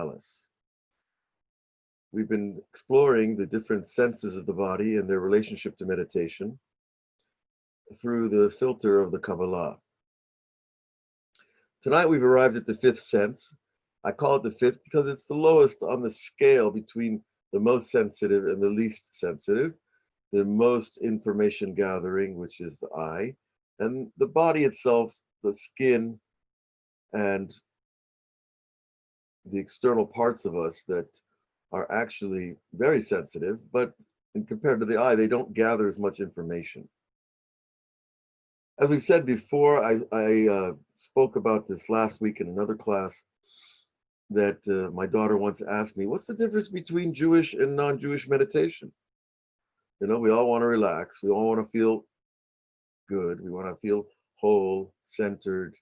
palace. We've been exploring the different senses of the body and their relationship to meditation through the filter of the Kabbalah. Tonight we've arrived at the fifth sense. I call it the fifth because it's the lowest on the scale between the most sensitive and the least sensitive, the most information gathering, which is the eye, and the body itself, the skin, and the external parts of us that are actually very sensitive, but compared to the eye, they don't gather as much information. As we've said before, I spoke about this last week in another class, that my daughter once asked me, what's the difference between Jewish and non-Jewish meditation? You know, we all want to relax. We all want to feel good. We want to feel whole, centered,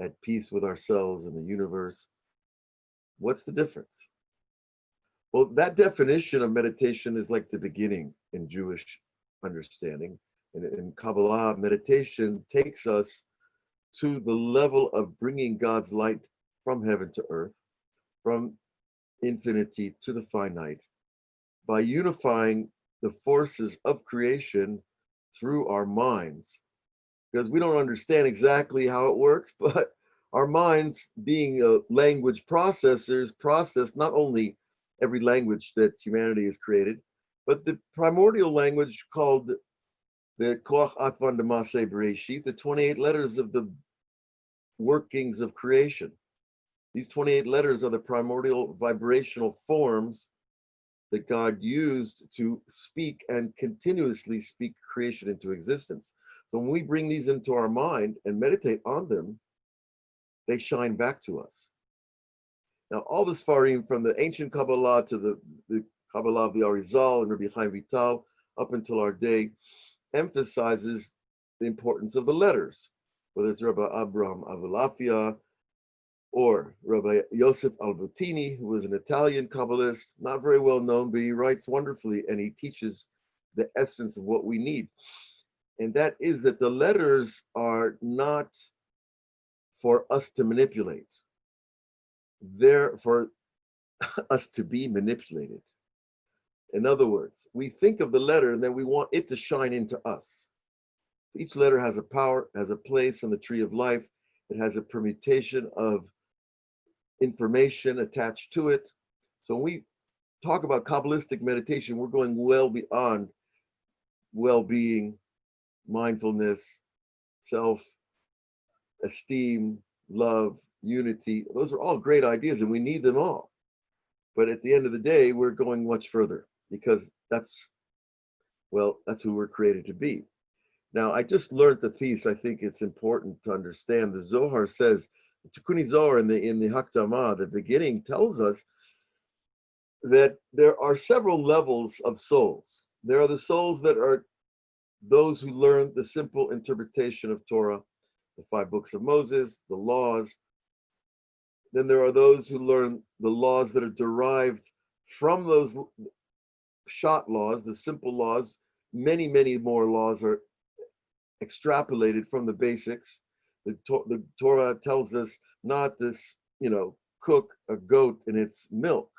at peace with ourselves and the universe. What's the difference? Well, that definition of meditation is like the beginning in Jewish understanding. And in Kabbalah, meditation takes us to the level of bringing God's light from heaven to earth, from infinity to the finite, by unifying the forces of creation through our minds. Because we don't understand exactly how it works, but our minds, being language processors, process not only every language that humanity has created, but the primordial language called the Koach Atvan D'Maseh Bereshit, the 28 letters of the workings of creation. These 28 letters are the primordial vibrational forms that God used to speak and continuously speak creation into existence. So when we bring these into our mind and meditate on them, they shine back to us. Now, all this farim, from the ancient Kabbalah to the Kabbalah of the Arizal and Rabbi Chaim Vital up until our day, emphasizes the importance of the letters, whether it's Rabbi Avraham Shira or Rabbi Yosef Albertini, who was an Italian Kabbalist, not very well known, but he writes wonderfully and he teaches the essence of what we need. And that is that the letters are not for us to manipulate. They're for us to be manipulated. In other words, we think of the letter and then we want it to shine into us. Each letter has a power, has a place on the tree of life. It has a permutation of information attached to it. So when we talk about Kabbalistic meditation, we're going well beyond well-being, mindfulness, self-esteem, love, unity. Those are all great ideas and we need them all. But at the end of the day, we're going much further because that's who we're created to be. Now, I just learned the piece. I think it's important to understand. The Zohar says, Tikuni Zohar in the Hakdamah, the beginning, tells us that there are several levels of souls. There are the souls that are those who learn the simple interpretation of Torah, the 5 books of Moses, the laws. Then there are those who learn the laws that are derived from those shot laws, the simple laws. Many, many more laws are extrapolated from the basics. The Torah tells us not to, cook a goat in its milk.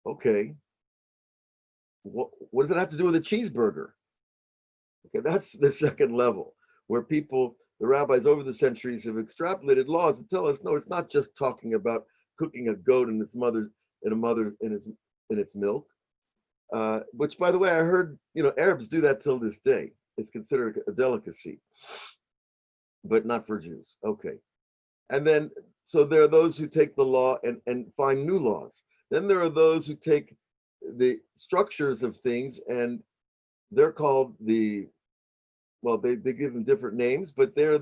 Okay. What does it have to do with a cheeseburger? Okay, that's the second level, where the rabbis over the centuries have extrapolated laws to tell us, no, it's not just talking about cooking a goat in its milk. Which, by the way, I heard, Arabs do that till this day. It's considered a delicacy, but not for Jews. Okay. And then, so there are those who take the law and find new laws. Then there are those who take the structures of things and they're called they give them different names, but they're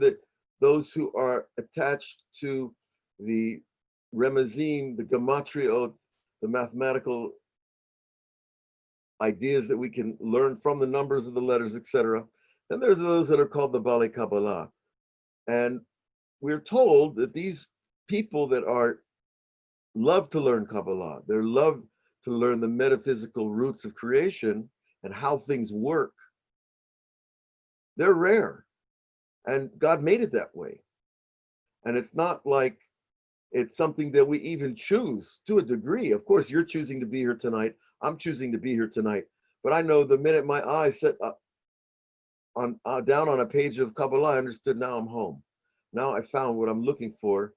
those who are attached to the remezim, the gematriot, the mathematical ideas that we can learn from the numbers of the letters, etc. Then there's those that are called the Balei Kabbalah. And we're told that these people that love to learn Kabbalah, they love to learn the metaphysical roots of creation and how things work. They're rare. And God made it that way. And it's not like It's something that we even choose to a degree. Of course, you're choosing to be here tonight. I'm choosing to be here tonight. But I know the minute my eyes set up down on a page of Kabbalah, I understood now I'm home. Now I found what I'm looking for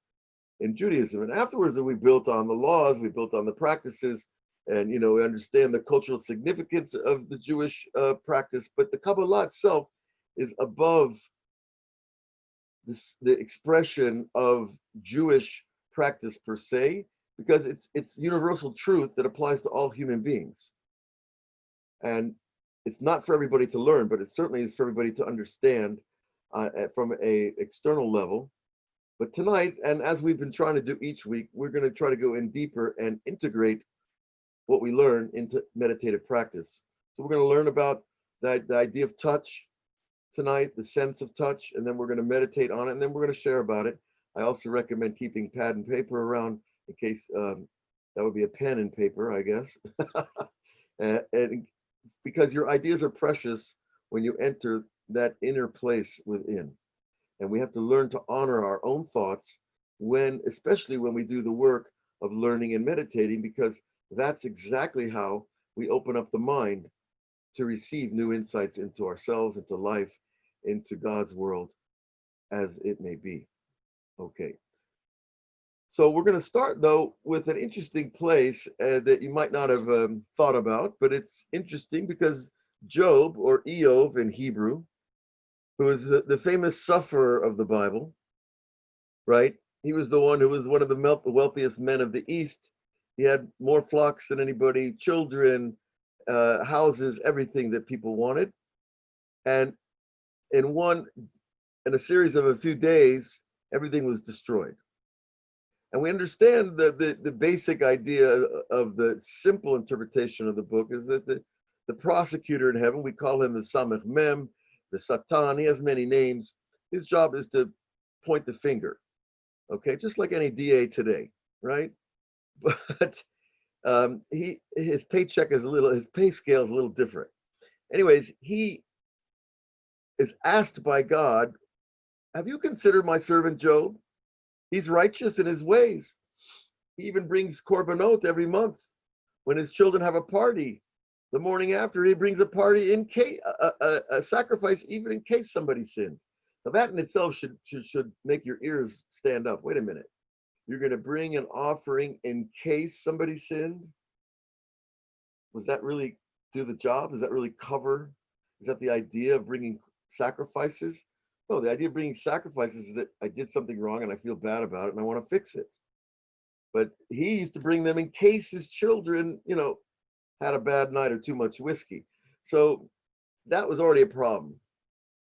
in Judaism. And afterwards, we built on the laws, we built on the practices, and we understand the cultural significance of the Jewish practice. But the Kabbalah itself is above the expression of Jewish practice per se, because it's universal truth that applies to all human beings. And it's not for everybody to learn, but it certainly is for everybody to understand from a external level. But tonight, and as we've been trying to do each week, we're going to try to go in deeper and integrate what we learn into meditative practice. So we're going to learn about the idea of touch tonight, the sense of touch, and then we're going to meditate on it, and then we're going to share about it. I also recommend keeping pad and paper around in case that would be a pen and paper, I guess. and because your ideas are precious when you enter that inner place within. And we have to learn to honor our own thoughts especially when we do the work of learning and meditating, because that's exactly how we open up the mind to receive new insights into ourselves, into life, into God's world, as it may be. Okay. So we're going to start, though, with an interesting place that you might not have thought about, but it's interesting because Job, or Eov in Hebrew, who is the famous sufferer of the Bible, right? He was the one who was one of the wealthiest men of the East. He had more flocks than anybody, children, houses, everything that people wanted. And in a series of a few days, everything was destroyed. And we understand that the basic idea of the simple interpretation of the book is that the prosecutor in heaven, we call him the Samech Mem, the Satan, he has many names. His job is to point the finger, okay? Just like any DA today, right? But his paycheck is his pay scale is a little different. Anyways, he is asked by God, have you considered my servant Job? He's righteous in his ways. He even brings korbanot every month. When his children have a party, the morning after, he brings a party in case, a sacrifice, even in case somebody sinned. Now that in itself should make your ears stand up. Wait a minute. You're going to bring an offering in case somebody sinned? Was that really do the job? Does that really cover? Is that the idea of bringing sacrifices? No, the idea of bringing sacrifices is that I did something wrong and I feel bad about it and I want to fix it. But he used to bring them in case his children, had a bad night or too much whiskey. So that was already a problem.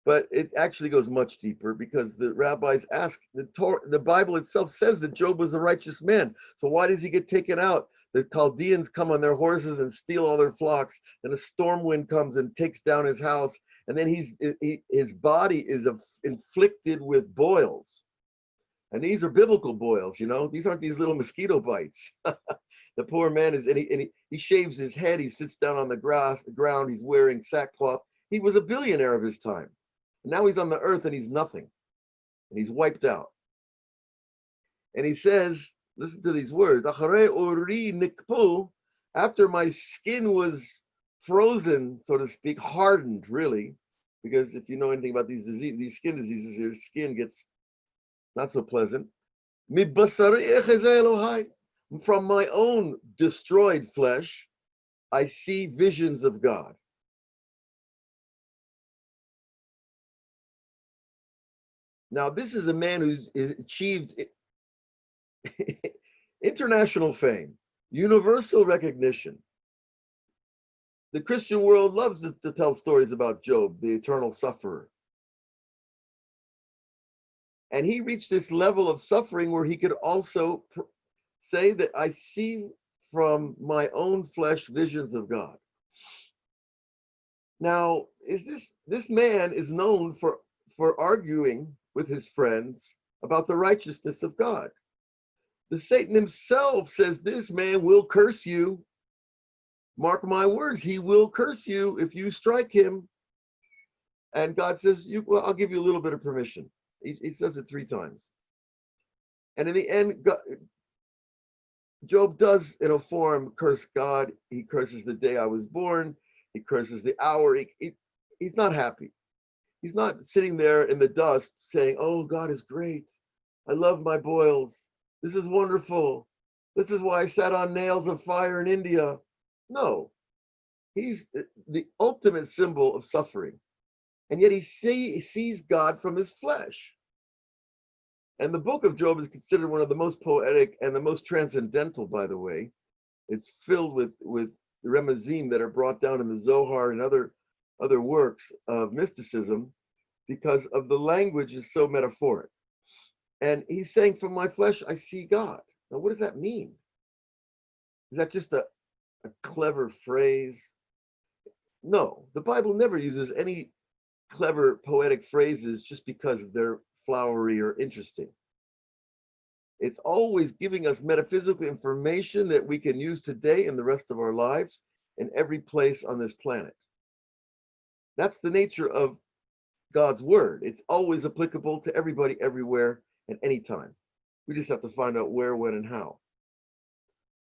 But it actually goes much deeper, because the rabbis ask, the Bible itself says that Job was a righteous man. So why does he get taken out? The Chaldeans come on their horses and steal all their flocks, and a storm wind comes and takes down his house, and then his body is inflicted with boils. And these are biblical boils, these aren't these little mosquito bites. The poor man he shaves his head, he sits down on the ground, he's wearing sackcloth. He was a billionaire of his time. And now he's on the earth and he's nothing. And he's wiped out. And he says, listen to these words, after my skin was frozen, so to speak, hardened, really, because if you know anything about these skin diseases, your skin gets not so pleasant. From my own destroyed flesh, I see visions of God. Now, this is a man who's achieved international fame, universal recognition. The Christian world loves to tell stories about Job, the eternal sufferer. And he reached this level of suffering where he could also say that I see from my own flesh visions of God. Now, this man is known for arguing with his friends about the righteousness of God. The Satan himself says this man will curse you. Mark my words, he will curse you if you strike him. And God says, I'll give you a little bit of permission. He says it 3 times. And in the end, Job does, in a form, curse God. He curses the day I was born. He curses the hour. He's not happy. He's not sitting there in the dust saying, oh, God is great. I love my boils. This is wonderful. This is why I sat on nails of fire in India. No, he's the ultimate symbol of suffering. And yet he sees God from his flesh. And the book of Job is considered one of the most poetic and the most transcendental, by the way. It's filled with remezim that are brought down in the Zohar and other works of mysticism, because of the language is so metaphoric. And he's saying, from my flesh, I see God. Now, what does that mean? Is that just a clever phrase? No, the Bible never uses any clever poetic phrases just because they're flowery or interesting. It's always giving us metaphysical information that we can use today and the rest of our lives in every place on this planet. That's the nature of God's word. It's always applicable to everybody, everywhere, and anytime. We just have to find out where, when, and how.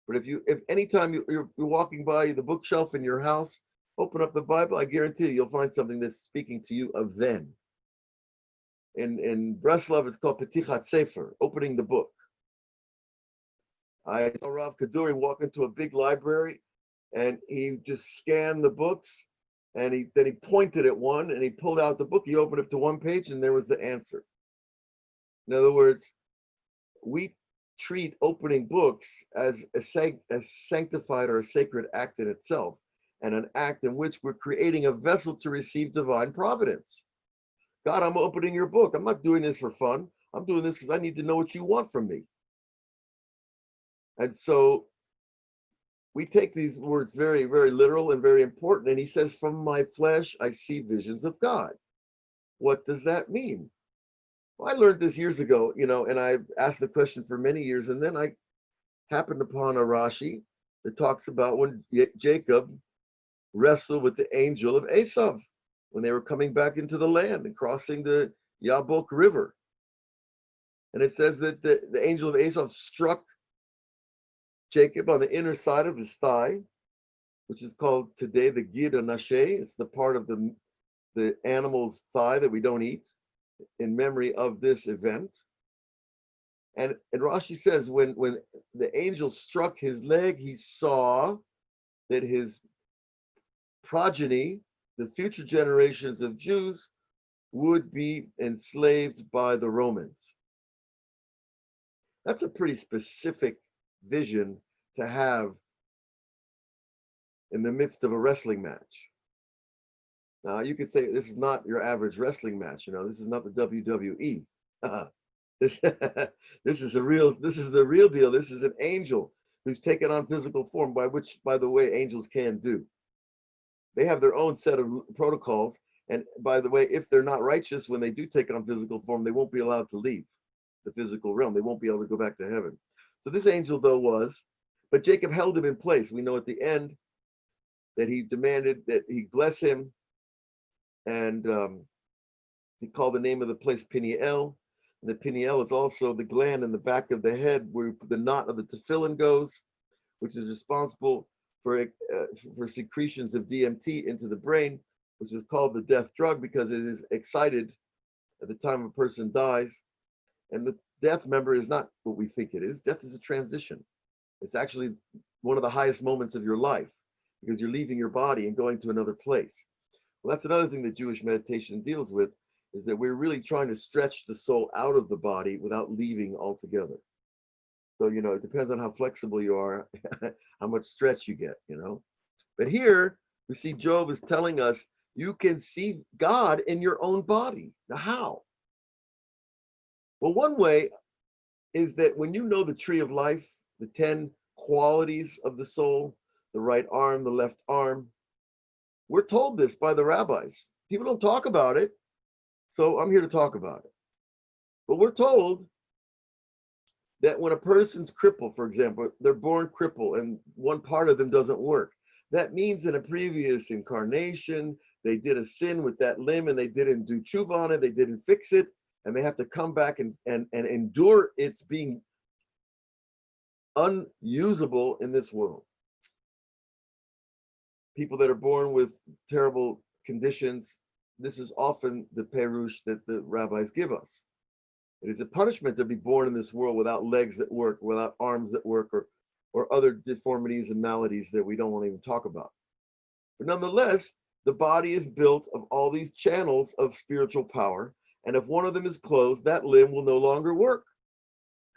But if anytime you're walking by the bookshelf in your house, open up the Bible, I guarantee you'll find something that's speaking to you of then. In Breslov, it's called Petichat Sefer, opening the book. I saw Rav Kaduri walk into a big library, and he just scanned the books, and then he pointed at one, and he pulled out the book. He opened it to one page, and there was the answer. In other words, we treat opening books as a sanctified or a sacred act in itself, and an act in which we're creating a vessel to receive divine providence. God, I'm opening your book. I'm not doing this for fun. I'm doing this because I need to know what you want from me. And so we take these words very, very literal and very important. And he says, from my flesh, I see visions of God. What does that mean? Well, I learned this years ago, and I asked the question for many years. And then I happened upon a Rashi that talks about when Jacob wrestled with the angel of Esav when they were coming back into the land and crossing the Yabok River. And it says that the angel of Esav struck Jacob on the inner side of his thigh, which is called today the Gid Nashe. It's the part of the animal's thigh that we don't eat, in memory of this event. And Rashi says when the angel struck his leg, he saw that his progeny, the future generations of Jews, would be enslaved by the Romans. That's a pretty specific vision to have in the midst of a wrestling match. Now, you could say this is not your average wrestling match. This is not the WWE. This is the real deal. This is an angel who's taken on physical form, which, by the way, angels can do. They have their own set of protocols. And by the way, if they're not righteous, when they do take on physical form, they won't be allowed to leave the physical realm. They won't be able to go back to heaven. So this angel, though, was, but Jacob held him in place. We know at the end that he demanded that he bless him, and he called the name of the place Peniel. And the Peniel is also the gland in the back of the head where the knot of the tefillin goes, which is responsible for secretions of DMT into the brain, which is called the death drug because it is excited at the time a person dies. And the death, remember, is not what we think it is. Death is a transition. It's actually one of the highest moments of your life because you're leaving your body and going to another place. Well, that's another thing that Jewish meditation deals with, is that we're really trying to stretch the soul out of the body without leaving altogether. So, it depends on how flexible you are, how much stretch you get, But here we see Job is telling us you can see God in your own body. Now, how? Well, one way is that when you know the tree of life, the 10 qualities of the soul, the right arm, the left arm, we're told this by the rabbis. People don't talk about it, so I'm here to talk about it. But we're told that when a person's crippled, for example, they're born crippled and one part of them doesn't work. That means in a previous incarnation, they did a sin with that limb and they didn't do tshuva on it, they didn't fix it, and they have to come back and endure its being unusable in this world. People that are born with terrible conditions, this is often the perush that the rabbis give us. It is a punishment to be born in this world without legs that work, without arms that work, or other deformities and maladies that we don't want to even talk about. But nonetheless, the body is built of all these channels of spiritual power, and if one of them is closed, that limb will no longer work.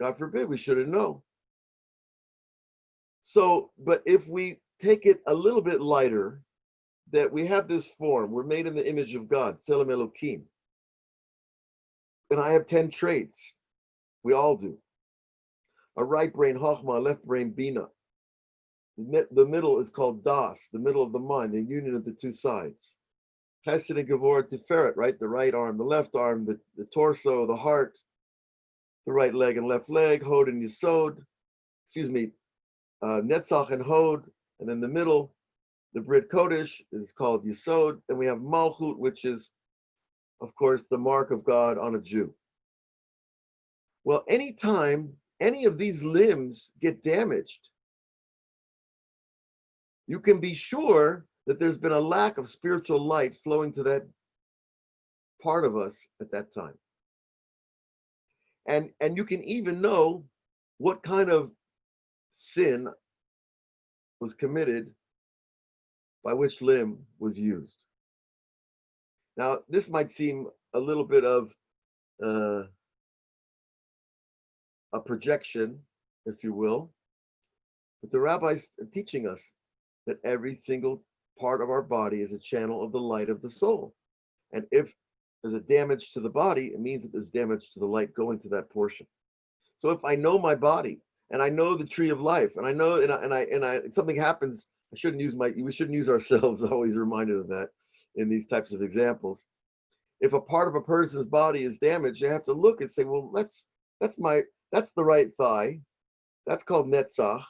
God forbid, we shouldn't know. So, but if we take it a little bit lighter, that we have this form, we're made in the image of God, Tselem Elokim. And I have 10 traits. We all do. A right brain, Chochmah, a left brain, Bina. The middle is called Das, the middle of the mind, the union of the two sides. Chesed and Gevurah, Tiferet, right? The right arm, the left arm, the torso, the heart, the right leg and left leg, Hod and Yesod, Netzach and Hod, and then the middle, the Brit Kodesh is called Yesod, and we have Malchut, which is, of course, the mark of God on a Jew. Well, anytime any of these limbs get damaged, you can be sure that there's been a lack of spiritual light flowing to that part of us at that time. And you can even know what kind of sin was committed by which limb was used. Now, this might seem a little bit of a projection, if you will, but the rabbis are teaching us that every single part of our body is a channel of the light of the soul. And if there's a damage to the body, it means that there's damage to the light going to that portion. So if I know my body and I know the tree of life, and I know, something happens, we shouldn't use ourselves, always reminded of that in these types of examples. If a part of a person's body is damaged, you have to look and say, well, that's the right thigh. That's called Netzach.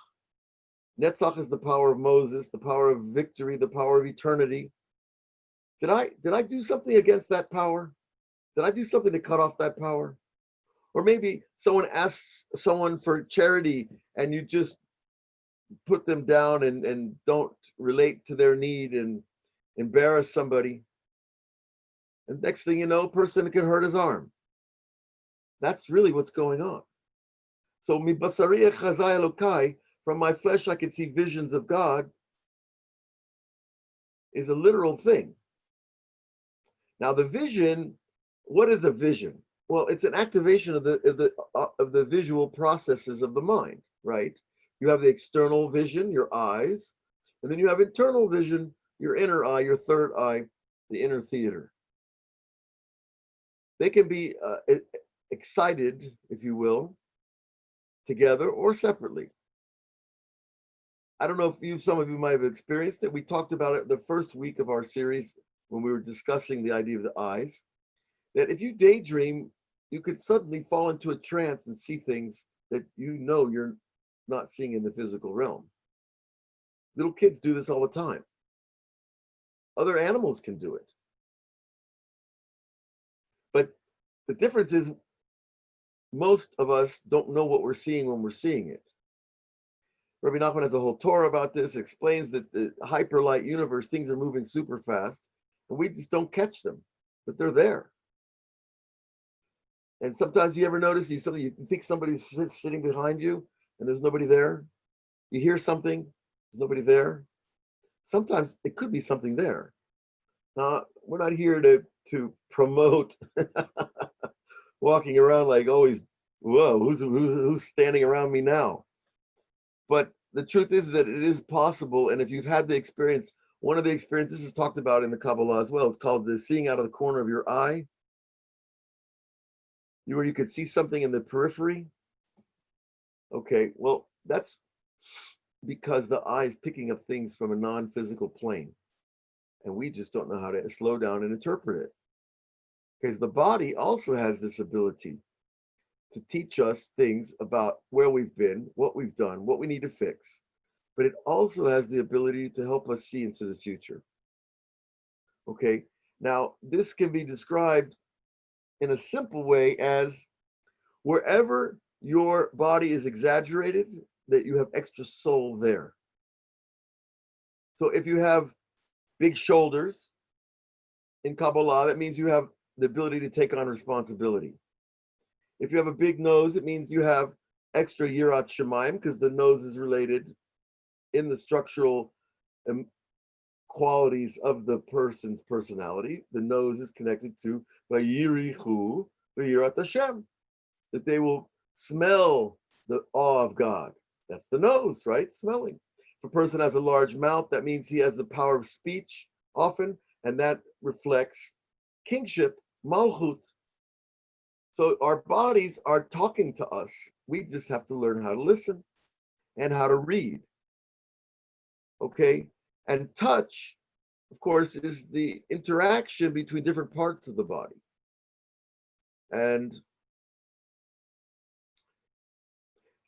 Netzach is the power of Moses, the power of victory, the power of eternity. Did I do something against that power? Did I do something to cut off that power? Or maybe someone asks someone for charity and you just put them down and don't relate to their need and embarrass somebody. And next thing you know, a person can hurt his arm. That's really what's going on. So, mi basari echazai Elokai, from my flesh I can see visions of God, is a literal thing. Now, the vision, what is a vision? Well, it's an activation of the visual processes of the mind, right? You have the external vision, your eyes, and then you have internal vision, your inner eye, your third eye, the inner theater. They can be excited, if you will, together or separately. I don't know if some of you might have experienced it. We talked about it the first week of our series when we were discussing the idea of the eyes, that if you daydream, you could suddenly fall into a trance and see things that you know you're not seeing in the physical realm. Little kids do this all the time. Other animals can do it. But the difference is most of us don't know what we're seeing when we're seeing it. Rabbi Nachman has a whole Torah about this, explains that the hyperlight universe, things are moving super fast, and we just don't catch them, but they're there. And sometimes you ever notice you think somebody's sitting behind you and there's nobody there. You hear something, there's nobody there. Sometimes it could be something there. Now, we're not here to promote walking around like always, whoa, who's standing around me now? But the truth is that it is possible, and if you've had the experience, one of the experiences is talked about in the Kabbalah as well. It's called the seeing out of the corner of your eye. Where you could see something in the periphery. Okay, well, that's because the eye is picking up things from a non-physical plane. And we just don't know how to slow down and interpret it. Because the body also has this ability to teach us things about where we've been, what we've done, what we need to fix. But it also has the ability to help us see into the future. Okay, now this can be described in a simple way as wherever your body is exaggerated, that you have extra soul there. So if you have big shoulders in Kabbalah, that means you have the ability to take on responsibility. If you have a big nose, it means you have extra Yirat Shamayim, because the nose is related in the structural qualities of the person's personality. The nose is connected to Vayirichu V'yirat Hashem, that they will smell the awe of God. That's the nose, right? Smelling. If a person has a large mouth, that means he has the power of speech often, and that reflects kingship, malchut. So our bodies are talking to us. We just have to learn how to listen and how to read. Okay? And touch, of course, is the interaction between different parts of the body. And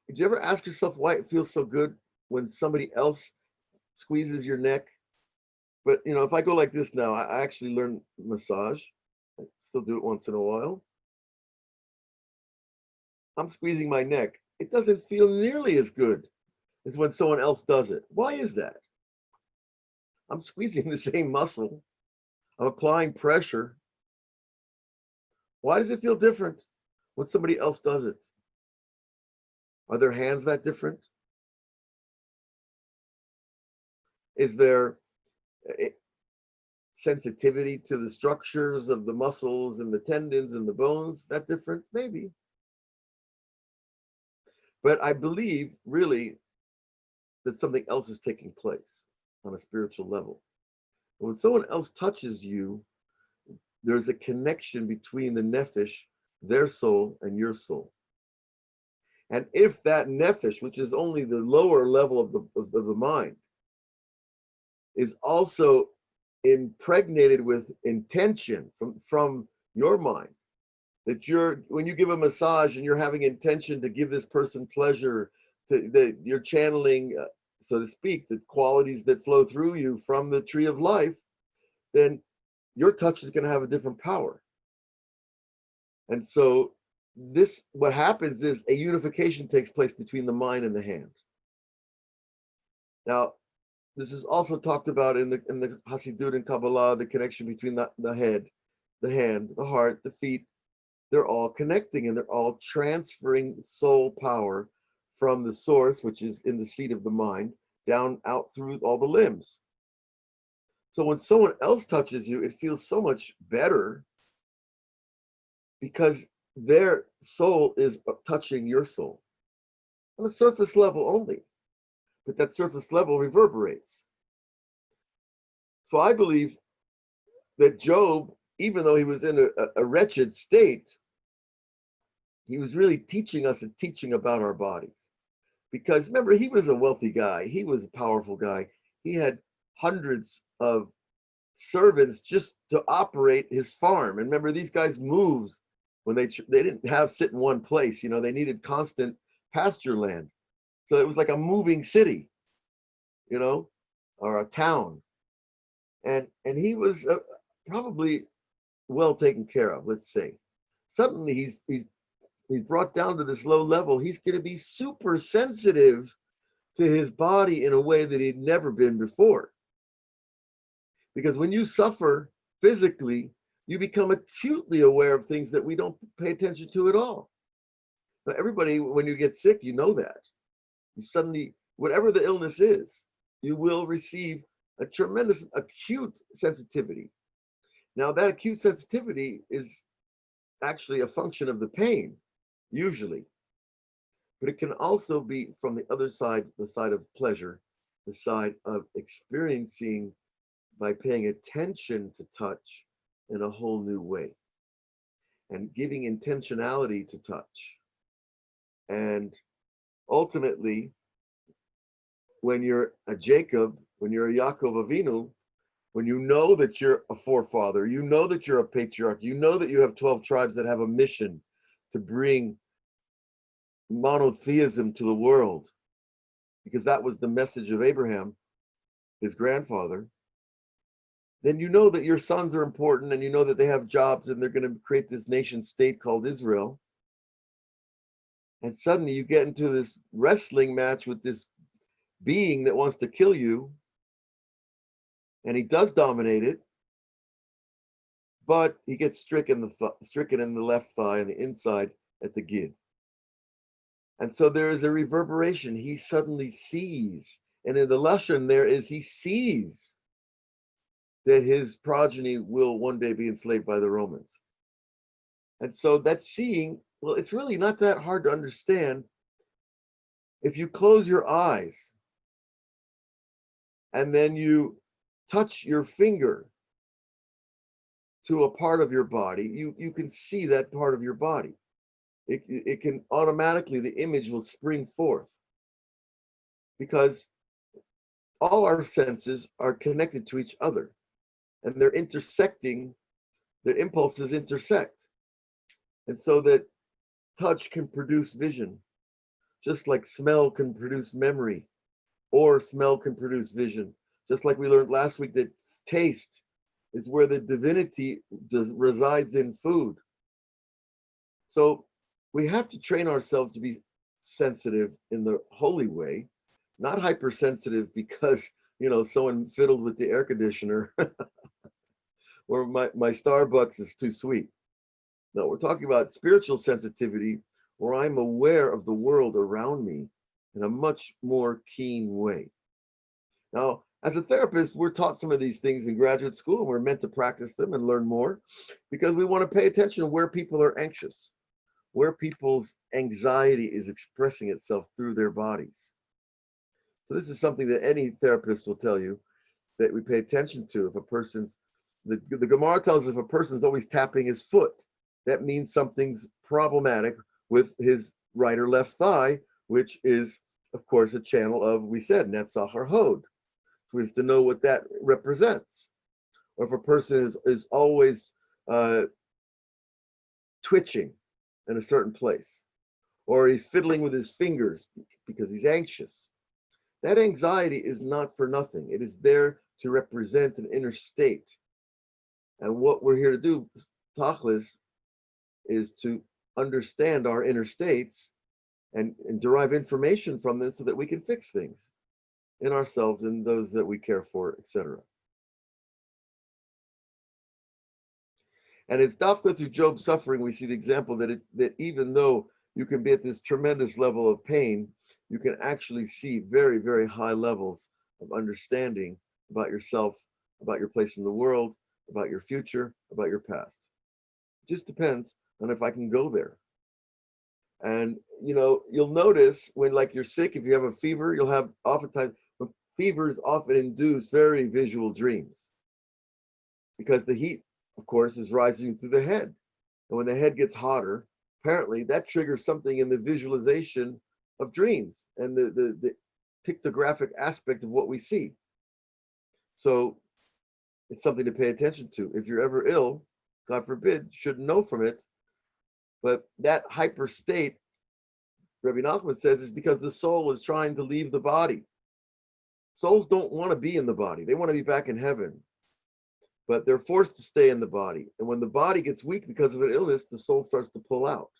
did you ever ask yourself why it feels so good when somebody else squeezes your neck? But, you know, if I go like this now, I actually learn massage. I still do it once in a while. I'm squeezing my neck. It doesn't feel nearly as good as when someone else does it. Why is that? I'm squeezing the same muscle. I'm applying pressure. Why does it feel different when somebody else does it? Are their hands that different? Is there sensitivity to the structures of the muscles and the tendons and the bones that different? Maybe. But I believe really that something else is taking place on a spiritual level. When someone else touches you, there's a connection between the nefesh, their soul, and your soul. And if that nefesh, which is only the lower level of the mind, is also impregnated with intention from your mind, that when you give a massage and you're having intention to give this person pleasure, that you're channeling, so to speak, the qualities that flow through you from the tree of life, then your touch is going to have a different power. And so what happens is a unification takes place between the mind and the hand. Now, this is also talked about in the Hasidut and Kabbalah, the connection between the head, the hand, the heart, the feet. They're all connecting and they're all transferring soul power from the source, which is in the seat of the mind, down out through all the limbs. So when someone else touches you, it feels so much better because their soul is touching your soul on a surface level only, but that surface level reverberates. So I believe that Job, even though he was in a wretched state, he was really teaching us a teaching about our bodies. Because remember, he was a wealthy guy. He was a powerful guy. He had hundreds of servants just to operate his farm. And remember, these guys moved when they didn't sit in one place. You know, they needed constant pasture land. So it was like a moving city, you know, or a town. And he was probably well taken care of, let's say. Suddenly he's brought down to this low level. He's going to be super sensitive to his body in a way that he'd never been before. Because when you suffer physically, you become acutely aware of things that we don't pay attention to at all. Now, everybody, when you get sick, you know that. You suddenly, whatever the illness is, you will receive a tremendous acute sensitivity. Now, that acute sensitivity is actually a function of the pain, usually. But it can also be from the other side, the side of pleasure, the side of experiencing by paying attention to touch in a whole new way and giving intentionality to touch. And ultimately, when you're a Jacob, when you're a Yaakov Avinu, when you know that you're a forefather, you know that you're a patriarch, you know that you have 12 tribes that have a mission to bring monotheism to the world, because that was the message of Abraham, his grandfather, then you know that your sons are important, and you know that they have jobs, and they're going to create this nation state called Israel. And suddenly you get into this wrestling match with this being that wants to kill you, and he does dominate it, but he gets stricken in the left thigh on the inside at the gid. And so there is a reverberation. He suddenly sees, and in the Lashon there is, he sees that his progeny will one day be enslaved by the Romans. And so that seeing, well, it's really not that hard to understand. If you close your eyes and then you touch your finger to a part of your body, you can see that part of your body. It can automatically, the image will spring forth, because all our senses are connected to each other, and they're intersecting, their impulses intersect. And so that touch can produce vision, just like smell can produce memory, or smell can produce vision. Just like we learned last week that taste is where the divinity resides in food. So we have to train ourselves to be sensitive in the holy way, not hypersensitive because, someone fiddled with the air conditioner or my Starbucks is too sweet. No, we're talking about spiritual sensitivity, where I'm aware of the world around me in a much more keen way. Now, as a therapist, we're taught some of these things in graduate school, and we're meant to practice them and learn more, because we want to pay attention to where people are anxious, where people's anxiety is expressing itself through their bodies. So this is something that any therapist will tell you that we pay attention to. If a person's, the Gemara tells us, if a person's always tapping his foot, that means something's problematic with his right or left thigh, which is, of course, a channel of, we said, Netzach or Hod. So we have to know what that represents. Or if a person is always twitching in a certain place, or he's fiddling with his fingers because he's anxious, that anxiety is not for nothing. It is there to represent an inner state. And what we're here to do, Tachlis, is to understand our inner states and derive information from this so that we can fix things in ourselves and those that we care for, etc. And it's Dafka through Job's suffering, we see the example that even though you can be at this tremendous level of pain, you can actually see very, very high levels of understanding about yourself, about your place in the world, about your future, about your past. It just depends on if I can go there. And you'll notice when, like, you're sick, if you have a fever, you'll have oftentimes, fevers often induce very visual dreams, because the heat, of course, is rising through the head. And when the head gets hotter, apparently that triggers something in the visualization of dreams and the pictographic aspect of what we see. So it's something to pay attention to. If you're ever ill, God forbid, you shouldn't know from it. But that hyper state, Rabbi Nachman says, is because the soul is trying to leave the body. Souls don't want to be in the body. They want to be back in heaven. But they're forced to stay in the body. And when the body gets weak because of an illness, the soul starts to pull out.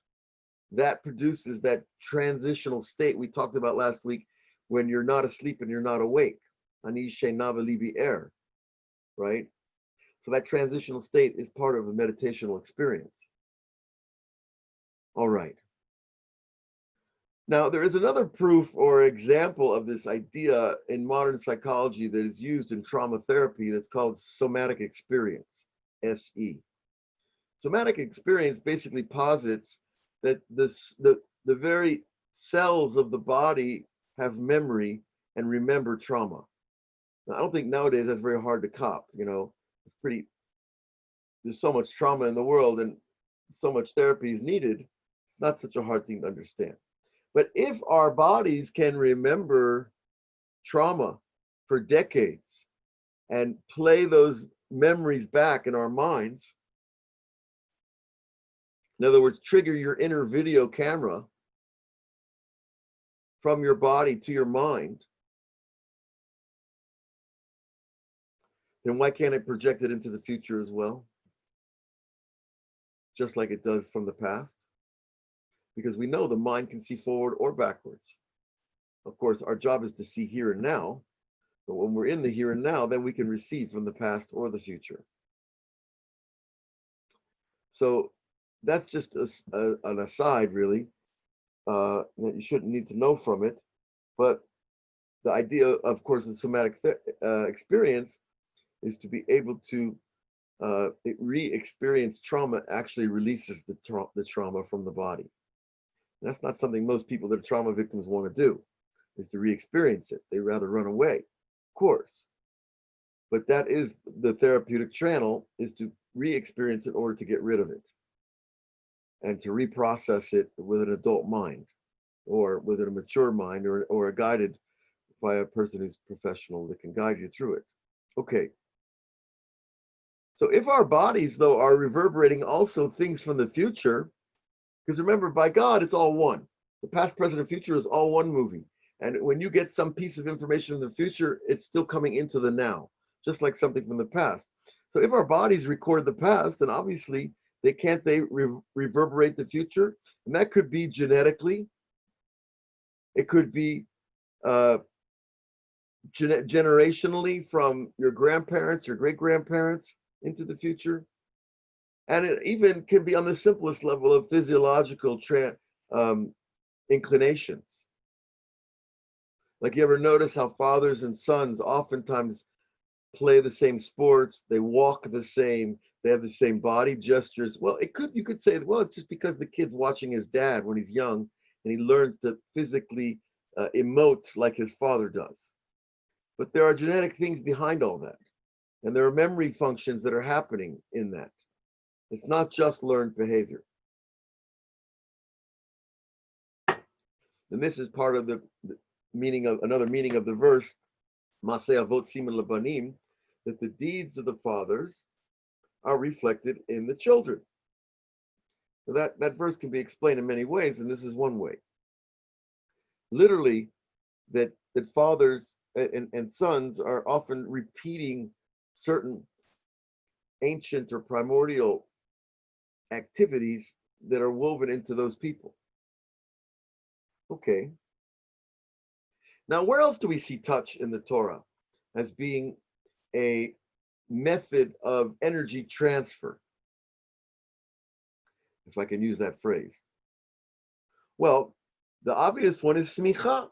That produces that transitional state we talked about last week, when you're not asleep and you're not awake. Ani she'ena v'libi er, right? So that transitional state is part of the meditational experience. All right. Now, there is another proof or example of this idea in modern psychology that is used in trauma therapy that's called Somatic Experience, SE. Somatic Experience basically posits that the very cells of the body have memory and remember trauma. Now, I don't think nowadays that's very hard to cop. There's so much trauma in the world and so much therapy is needed. It's not such a hard thing to understand. But if our bodies can remember trauma for decades and play those memories back in our minds, in other words, trigger your inner video camera from your body to your mind, then why can't it project it into the future as well? Just like it does from the past? Because we know the mind can see forward or backwards. Of course, our job is to see here and now, but when we're in the here and now, then we can receive from the past or the future. So that's just an aside, really, that you shouldn't need to know from it. But the idea, of course, of somatic experience is to be able to re-experience trauma. Actually releases the trauma from the body. And that's not something most people that are trauma victims want to do, is to re-experience it. They rather run away, of course. But that is the therapeutic channel, is to re-experience it in order to get rid of it and to reprocess it with an adult mind or with a mature mind or guided by a person who's professional that can guide you through it. Okay. So if our bodies, though, are reverberating also things from the future, because remember, by God, it's all one. The past, present, and future is all one movie. And when you get some piece of information in the future, it's still coming into the now, just like something from the past. So if our bodies record the past, then obviously they reverberate the future. And that could be genetically. It could be generationally from your grandparents, your great-grandparents into the future. And it even can be on the simplest level of physiological inclinations. Like, you ever notice how fathers and sons oftentimes play the same sports, they walk the same, they have the same body gestures? Well, you could say, well, it's just because the kid's watching his dad when he's young and he learns to physically emote like his father does. But there are genetic things behind all that. And there are memory functions that are happening in that. It's not just learned behavior. And this is part of the meaning of another meaning of the verse, Maseh Avot Siman Labanim, that the deeds of the fathers are reflected in the children. So that verse can be explained in many ways, and this is one way. Literally, that fathers and sons are often repeating certain ancient or primordial activities that are woven into those people. Okay. Now, where else do we see touch in the Torah as being a method of energy transfer, if I can use that phrase? Well, the obvious one is smicha.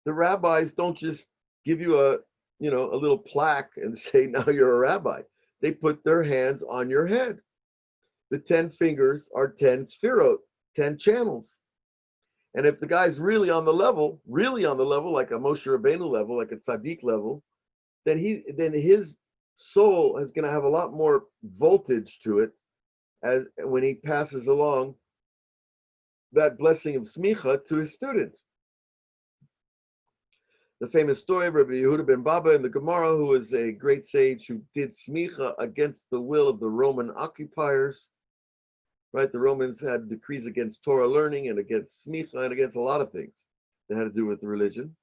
The rabbis don't just give you a little plaque and say, now you're a rabbi. They put their hands on your head. The 10 fingers are 10 sphirot, 10 channels. And if the guy's really on the level, like a Moshe Rabbeinu level, like a tzaddik level, then his soul is going to have a lot more voltage to it as when he passes along that blessing of smicha to his student. The famous story of Rabbi Yehuda ben Baba in the Gemara, who was a great sage who did smicha against the will of the Roman occupiers. Right, the Romans had decrees against Torah learning and against smicha and against a lot of things that had to do with the religion.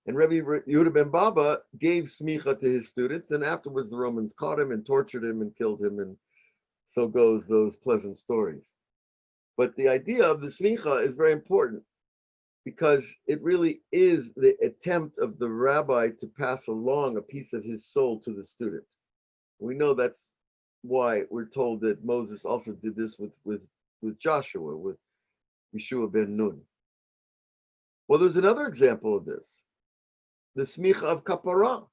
And Rabbi Yehuda ben Baba gave smicha to his students, and afterwards the Romans caught him and tortured him and killed him, and so goes those pleasant stories. But the idea of the smicha is very important because it really is the attempt of the rabbi to pass along a piece of his soul to the student. We know that's why we're told that Moses also did this with Joshua, with Yeshua ben Nun. Well, there's another example of this. The smicha of kapara.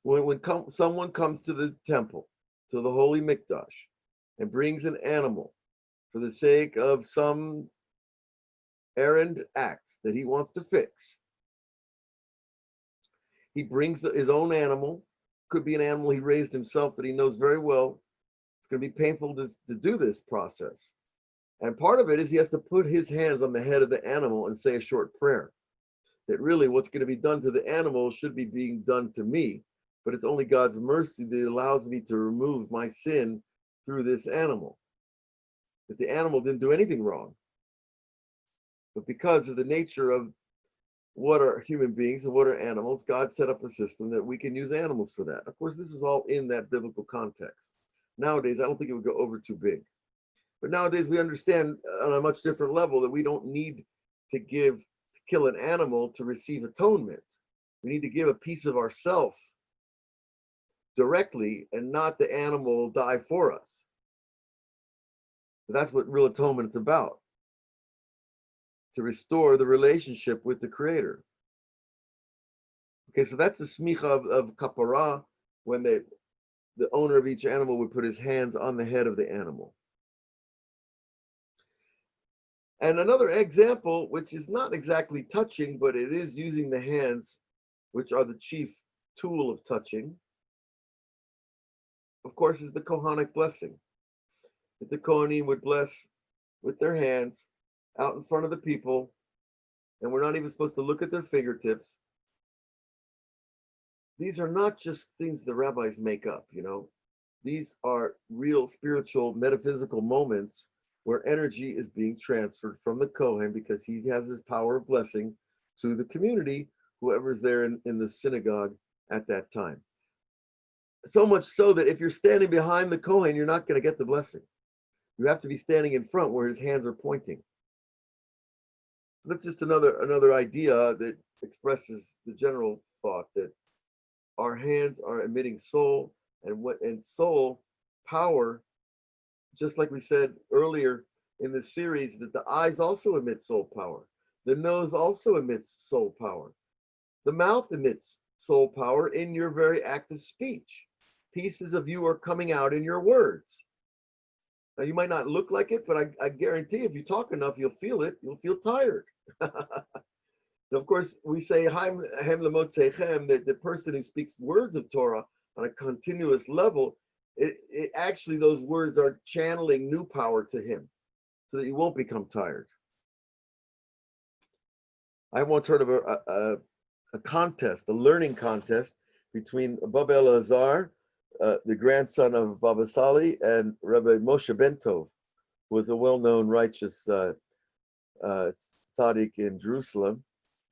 When someone comes to the temple, to the holy mikdash, and brings an animal for the sake of some errand act that he wants to fix, he brings his own animal. Could be an animal he raised himself that he knows very well. It's going to be painful to do this process. And part of it is he has to put his hands on the head of the animal and say a short prayer. That really what's going to be done to the animal should be being done to me. But it's only God's mercy that allows me to remove my sin through this animal. That the animal didn't do anything wrong. But because of the nature of what are human beings and what are animals, God set up a system that we can use animals for that. Of course, this is all in that biblical context. Nowadays, I don't think it would go over too big. But nowadays, we understand on a much different level that we don't need to kill an animal to receive atonement. We need to give a piece of ourself directly and not the animal die for us. But that's what real atonement is about, to restore the relationship with the Creator. Okay, so that's the smicha of kapara, when the owner of each animal would put his hands on the head of the animal. And another example, which is not exactly touching, but it is using the hands, which are the chief tool of touching, of course, is the Kohanic blessing. That the Kohanim would bless with their hands out in front of the people, and we're not even supposed to look at their fingertips. These are not just things the rabbis make up, These are real spiritual, metaphysical moments where energy is being transferred from the Kohen, because he has his power of blessing, to the community, whoever's there in the synagogue at that time. So much so that if you're standing behind the Kohen, you're not going to get the blessing. You have to be standing in front where his hands are pointing. So that's just another idea that expresses the general thought that our hands are emitting soul, and soul power, just like we said earlier in the series, that the eyes also emit soul power. The nose also emits soul power. The mouth emits soul power in your very act of speech. Pieces of you are coming out in your words. Now, you might not look like it, but I guarantee if you talk enough, you'll feel it. You'll feel tired. And of course, we say, that the person who speaks words of Torah on a continuous level, it actually, those words are channeling new power to him so that you won't become tired. I once heard of a contest, a learning contest between Baba Elazar, the grandson of Baba Sali, and Rabbi Moshe Bentov, who was a well-known righteous tzaddik in Jerusalem,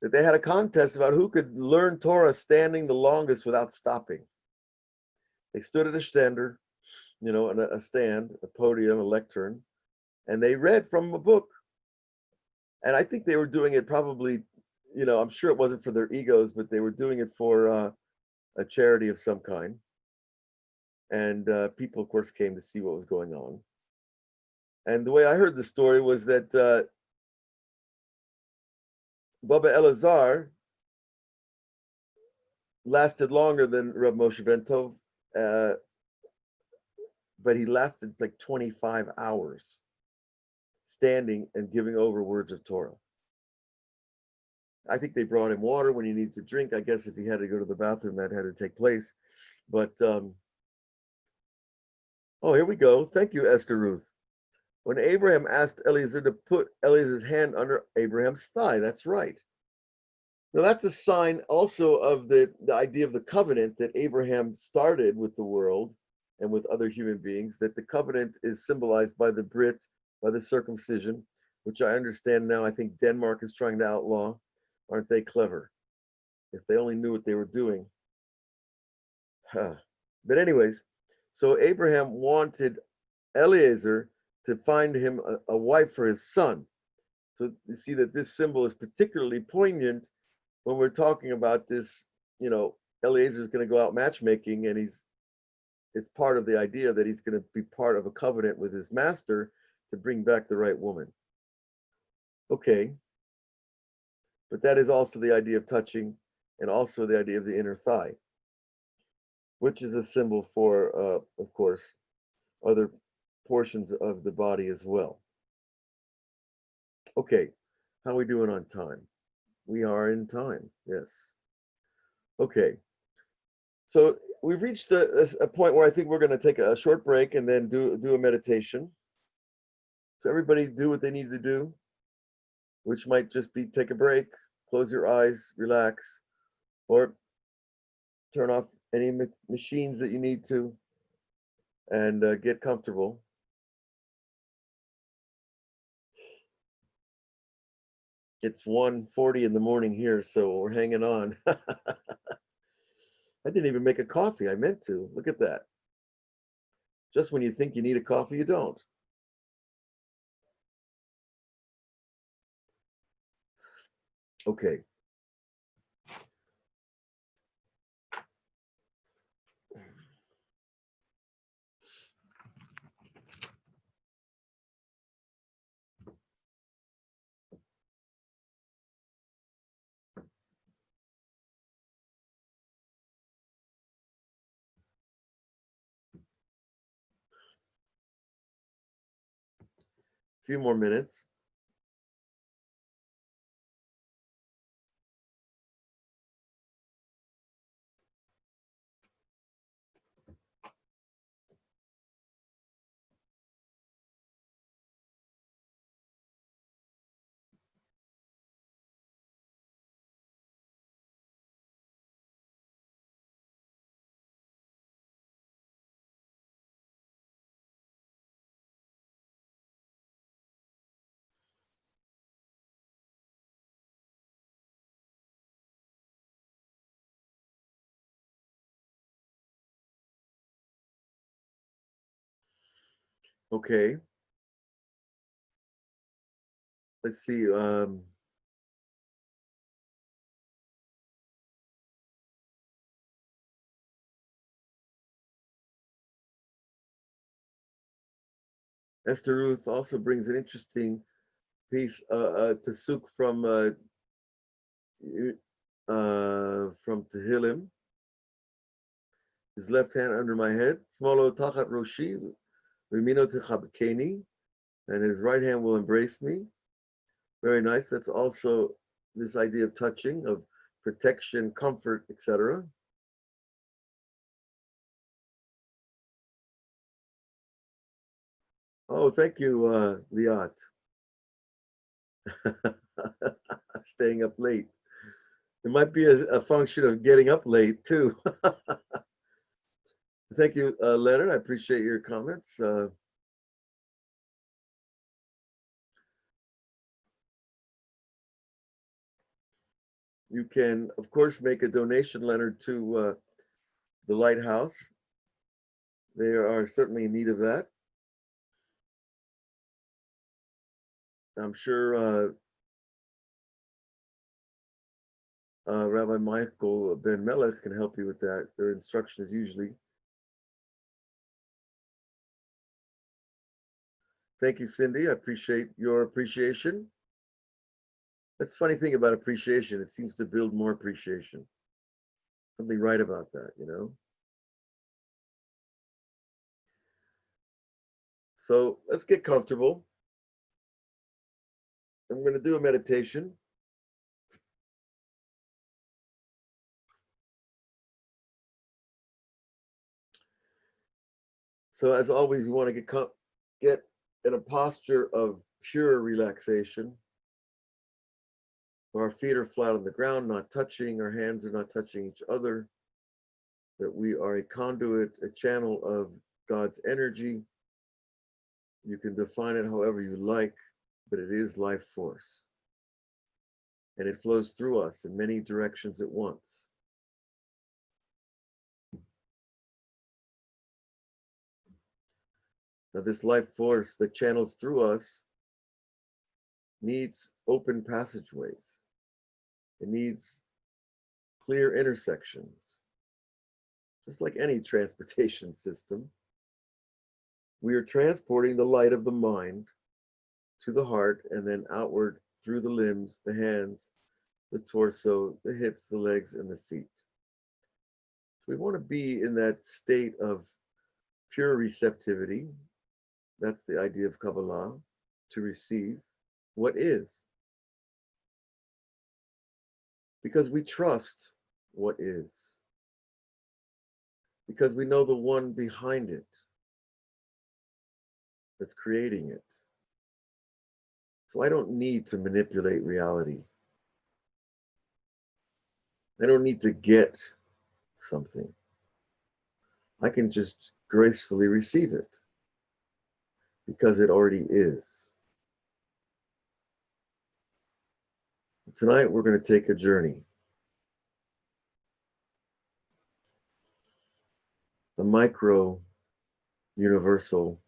that they had a contest about who could learn Torah standing the longest without stopping. They stood at a stander, on a stand, a podium, a lectern, and they read from a book. And I think they were doing it probably, I'm sure it wasn't for their egos, but they were doing it for a charity of some kind. And people, of course, came to see what was going on. And the way I heard the story was that Baba Elazar lasted longer than Reb Moshe Bentov, but he lasted like 25 hours standing and giving over words of Torah. I think they brought him water when he needed to drink. I guess if he had to go to the bathroom, that had to take place. But, oh, here we go. Thank you, Esther Ruth. When Abraham asked Eliezer to put Eliezer's hand under Abraham's thigh, that's right. Now, that's a sign also of the idea of the covenant that Abraham started with the world and with other human beings, that the covenant is symbolized by the Brit, by the circumcision, which I understand now. I think Denmark is trying to outlaw. Aren't they clever? If they only knew what they were doing. Huh. But anyways, so Abraham wanted Eliezer to find him a wife for his son. So you see that this symbol is particularly poignant when we're talking about this, Eliezer is going to go out matchmaking, and it's part of the idea that he's going to be part of a covenant with his master to bring back the right woman. Okay. But that is also the idea of touching, and also the idea of the inner thigh, which is a symbol for, of course, other portions of the body as well. Okay, how are we doing on time? We are in time, yes. Okay, so we've reached a point where I think we're going to take a short break and then do a meditation. So everybody do what they need to do, which might just be take a break, close your eyes, relax, or turn off any machines that you need to, and get comfortable. It's 1:40 in the morning here, so we're hanging on. I didn't even make a coffee. I meant to. Look at that. Just when you think you need a coffee, you don't. Okay. A few more minutes. Okay. Let's see. Esther Ruth also brings an interesting piece, pasuk from Tehillim. His left hand under my head, smolo tachat roshi, v'mino techabkeni, and his right hand will embrace me. Very nice. That's also this idea of touching, of protection, comfort, etc. Oh, thank you, Liat. Staying up late. It might be a function of getting up late too. Thank you, Leonard. I appreciate your comments. You can, of course, make a donation, Leonard, to the Lighthouse. They are certainly in need of that. I'm sure Rabbi Michael Ben Melech can help you with that. Their instructions usually. Thank you, Cindy. I appreciate your appreciation. That's the funny thing about appreciation. It seems to build more appreciation. Something right about that, you know? So let's get comfortable. I'm going to do a meditation. So as always, we want to get in a posture of pure relaxation. Our feet are flat on the ground, not touching. Our hands are not touching each other. That we are a conduit, a channel of God's energy. You can define it however you like, but it is life force. And it flows through us in many directions at once. Now, this life force that channels through us needs open passageways. It needs clear intersections. Just like any transportation system, we are transporting the light of the mind to the heart and then outward through the limbs, the hands, the torso, the hips, the legs, and the feet. So we want to be in that state of pure receptivity. That's the idea of Kabbalah, to receive what is. Because we trust what is. Because we know the one behind it that's creating it. So I don't need to manipulate reality. I don't need to get something. I can just gracefully receive it because it already is. Tonight we're going to take a journey, a micro universal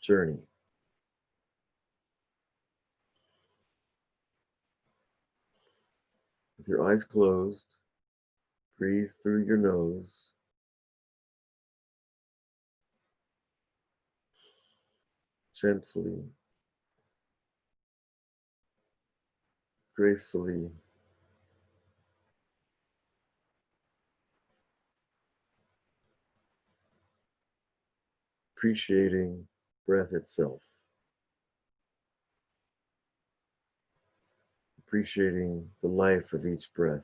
journey. With your eyes closed, breathe through your nose. Gently, gracefully, appreciating breath itself, appreciating the life of each breath.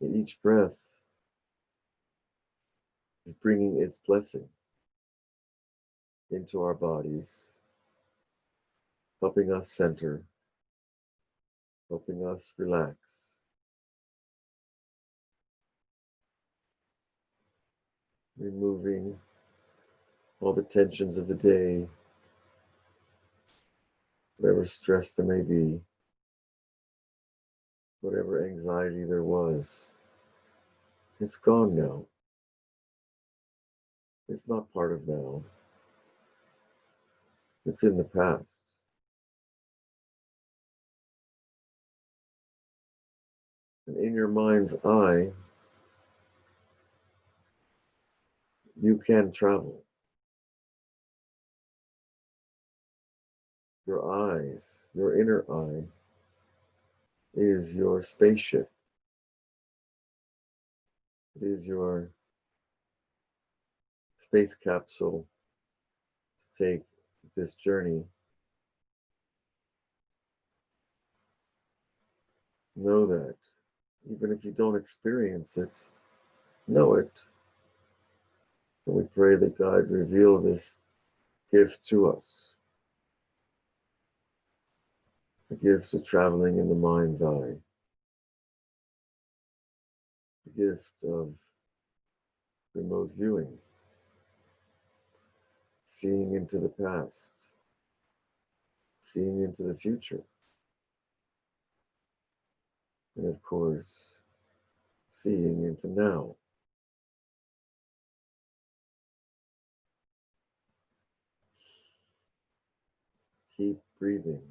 And each breath is bringing its blessing into our bodies, helping us center, helping us relax, removing all the tensions of the day, whatever stress there may be, whatever anxiety there was. It's gone now. It's not part of now. It's in the past. And in your mind's eye, you can travel. Your eyes, your inner eye, is your spaceship. It is your space capsule to take this journey. Know that. Even if you don't experience it, know it. And we pray that God reveal this gift to us. The gift of traveling in the mind's eye. The gift of remote viewing. Seeing into the past. Seeing into the future. And of course, seeing into now. Keep breathing.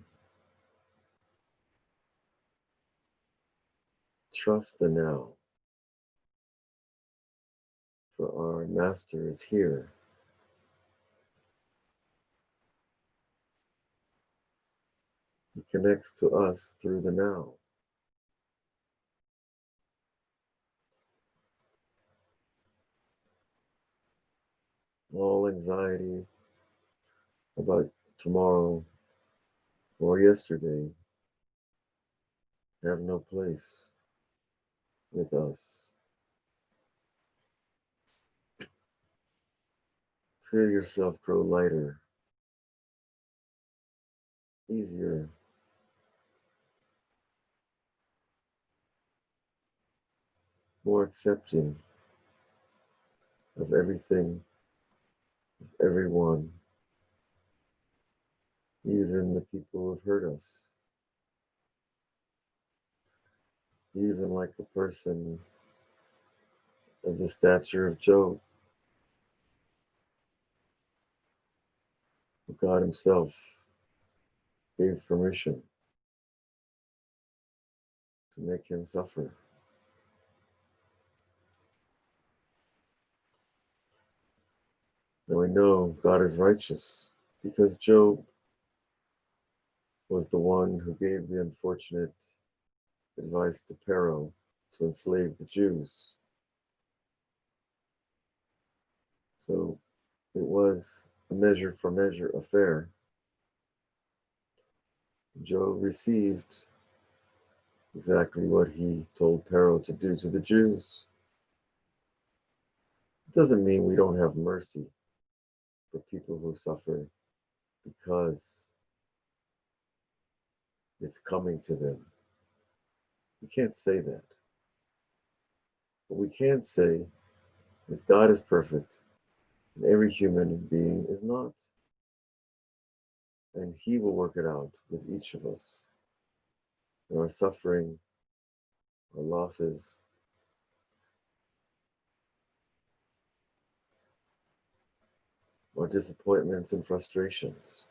Trust the now. For our Master is here. He connects to us through the now. All anxiety about tomorrow or yesterday have no place with us. Feel yourself grow lighter, easier, more accepting of everything, of everyone, even the people who have hurt us, even like the person of the stature of Job, who God himself gave permission to make him suffer. Now we know God is righteous because Job was the one who gave the unfortunate advice to Pharaoh to enslave the Jews. So it was a measure for measure affair. Job received exactly what he told Pharaoh to do to the Jews. It doesn't mean we don't have mercy for people who suffer because it's coming to them. We can't say that. But we can say If God is perfect, and every human being is not, and He will work it out with each of us, in our suffering, our losses, our disappointments and frustrations.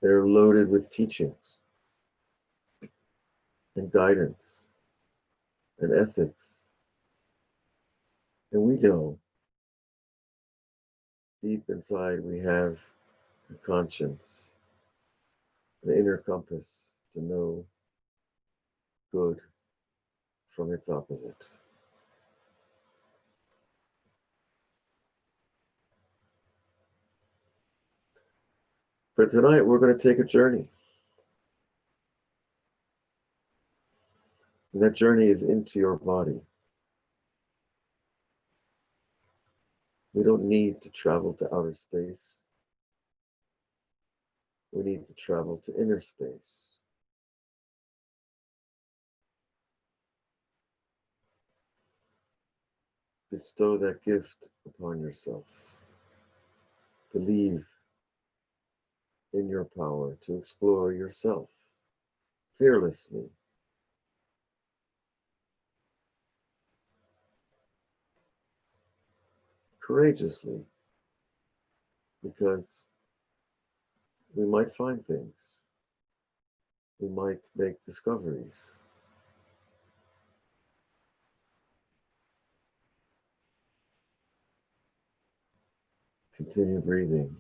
They're loaded with teachings and guidance and ethics. And we know deep inside we have a conscience, an inner compass to know good from its opposite. But tonight we're going to take a journey. And that journey is into your body. We don't need to travel to outer space. We need to travel to inner space. Bestow that gift upon yourself. Believe in your power to explore yourself fearlessly. Courageously, because we might find things. We might make discoveries. Continue breathing.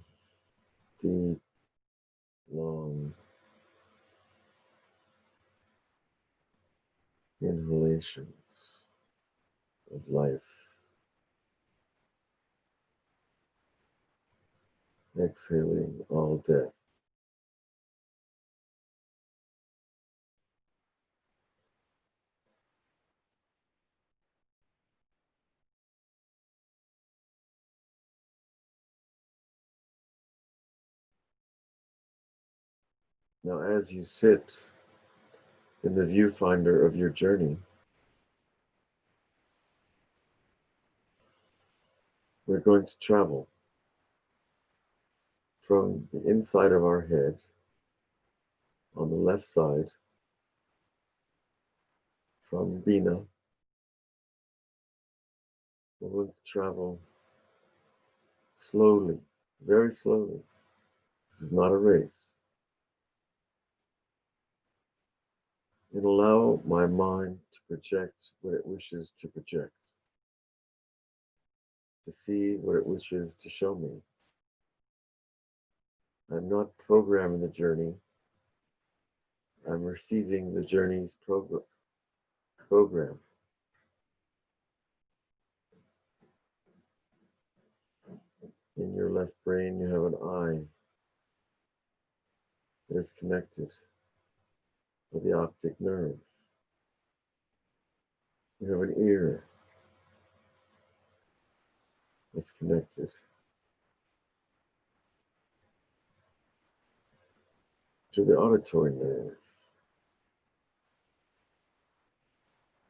Deep, long inhalations of life. Exhaling all death. Now, as you sit in the viewfinder of your journey, we're going to travel from the inside of our head on the left side, from Bina. We're going to travel slowly, very slowly. This is not a race. And allow my mind to project what it wishes to project, to see what it wishes to show me. I'm not programming the journey. I'm receiving the journey's program. In your left brain, you have an eye that is connected with the optic nerve. You have an ear that's connected to the auditory nerve.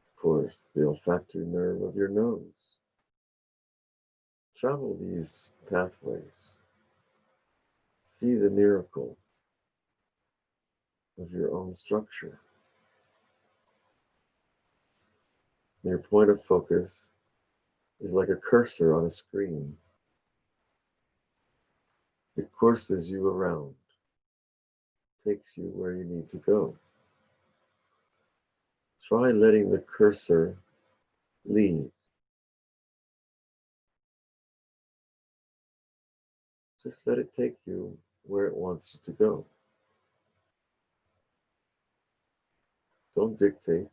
Of course, the olfactory nerve of your nose. Travel these pathways. See the miracle of your own structure. Your point of focus is like a cursor on a screen. It courses you around, takes you where you need to go. Try letting the cursor lead. Just let it take you where it wants you to go. Don't dictate.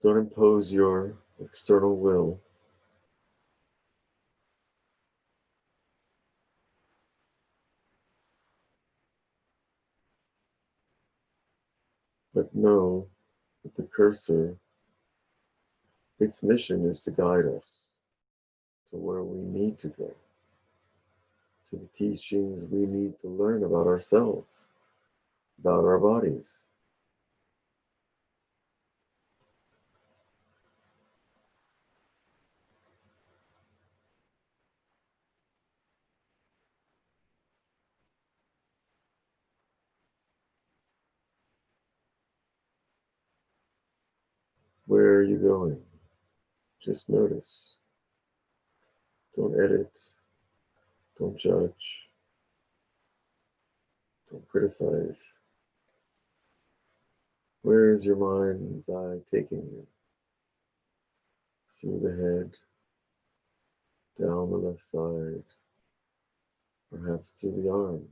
Don't impose your external will. But know that the cursor, its mission is to guide us to where we need to go, to the teachings we need to learn about ourselves. about our bodies. Where are you going? Just notice. Don't edit. Don't judge. Don't criticize. Where is your mind's eye taking you? Through the head, down the left side, perhaps through the arm.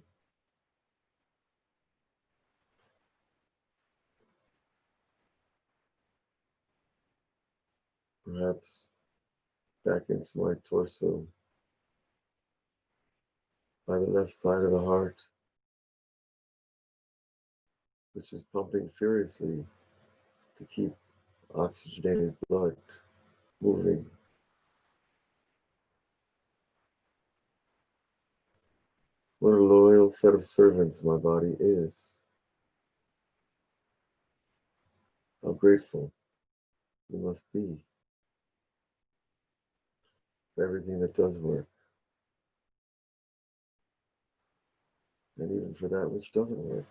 Perhaps back into my torso, by the left side of the heart, which is pumping furiously to keep oxygenated blood moving. What a loyal set of servants my body is. How grateful you must be for everything that does work, and even for that which doesn't work.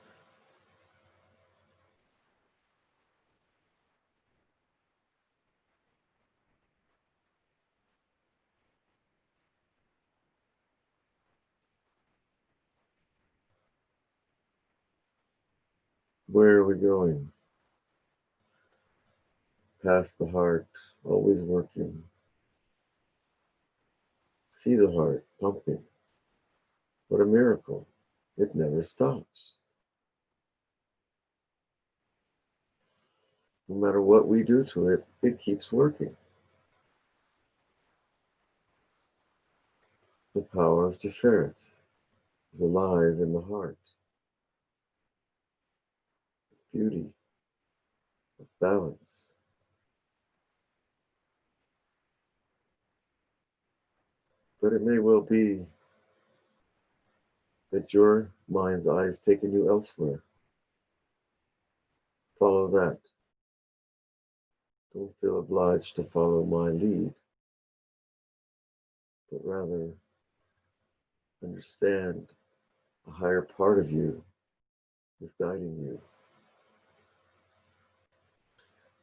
Where are we going? Past the heart, always working. See the heart pumping. What a miracle. It never stops. No matter what we do to it, it keeps working. The power of Tiferet is alive in the heart. Beauty of balance. But it may well be that your mind's eye has taken you elsewhere. Follow that. Don't feel obliged to follow my lead, but rather understand a higher part of you is guiding you.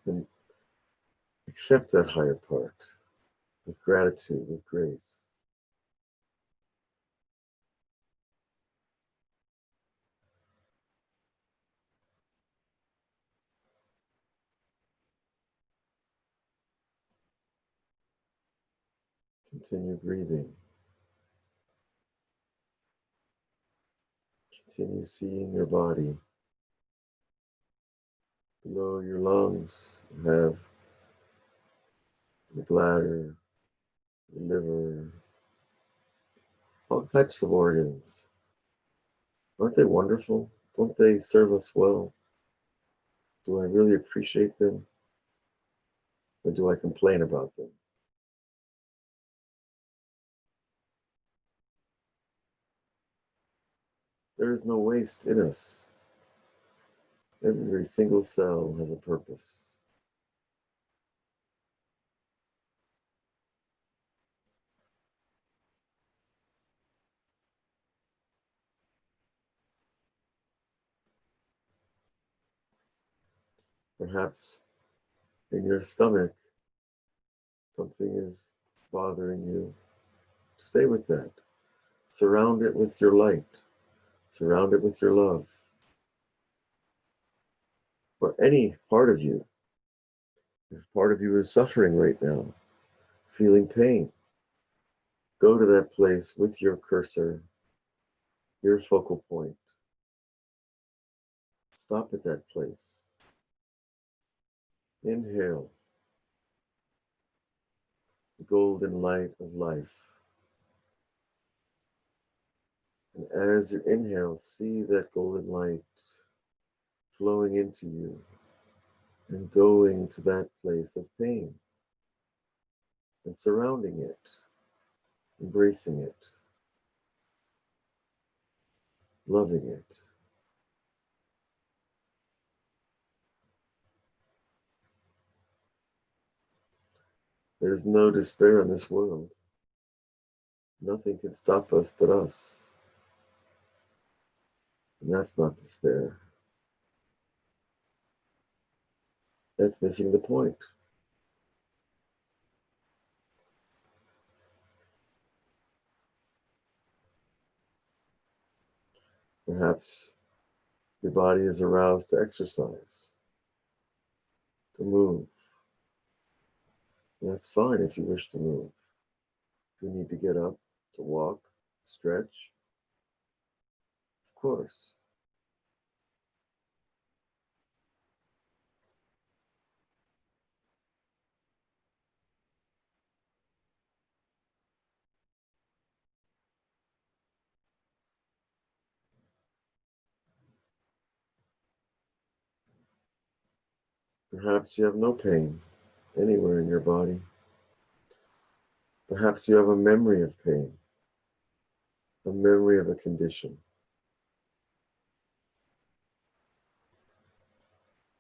And accept that higher part with gratitude, with grace. Continue breathing. Continue seeing your body. Below your lungs, you have your bladder, your liver, all types of organs. Aren't they wonderful? Don't they serve us well? Do I really appreciate them? Or do I complain about them? There is no waste in us. Every single cell has a purpose. Perhaps in your stomach, something is bothering you. Stay with that. Surround it with your light. Surround it with your love. For any part of you, if part of you is suffering right now, feeling pain, go to that place with your cursor, your focal point. Stop at that place. Inhale the golden light of life. And as you inhale, see that golden light flowing into you and going to that place of pain and surrounding it, embracing it, loving it. There's no despair in this world. Nothing can stop us but us. And that's not despair. That's missing the point. Perhaps your body is aroused to exercise, to move. And that's fine if you wish to move. If you need to get up, to walk, stretch, of course. Perhaps you have no pain anywhere in your body. Perhaps you have a memory of pain, a memory of a condition.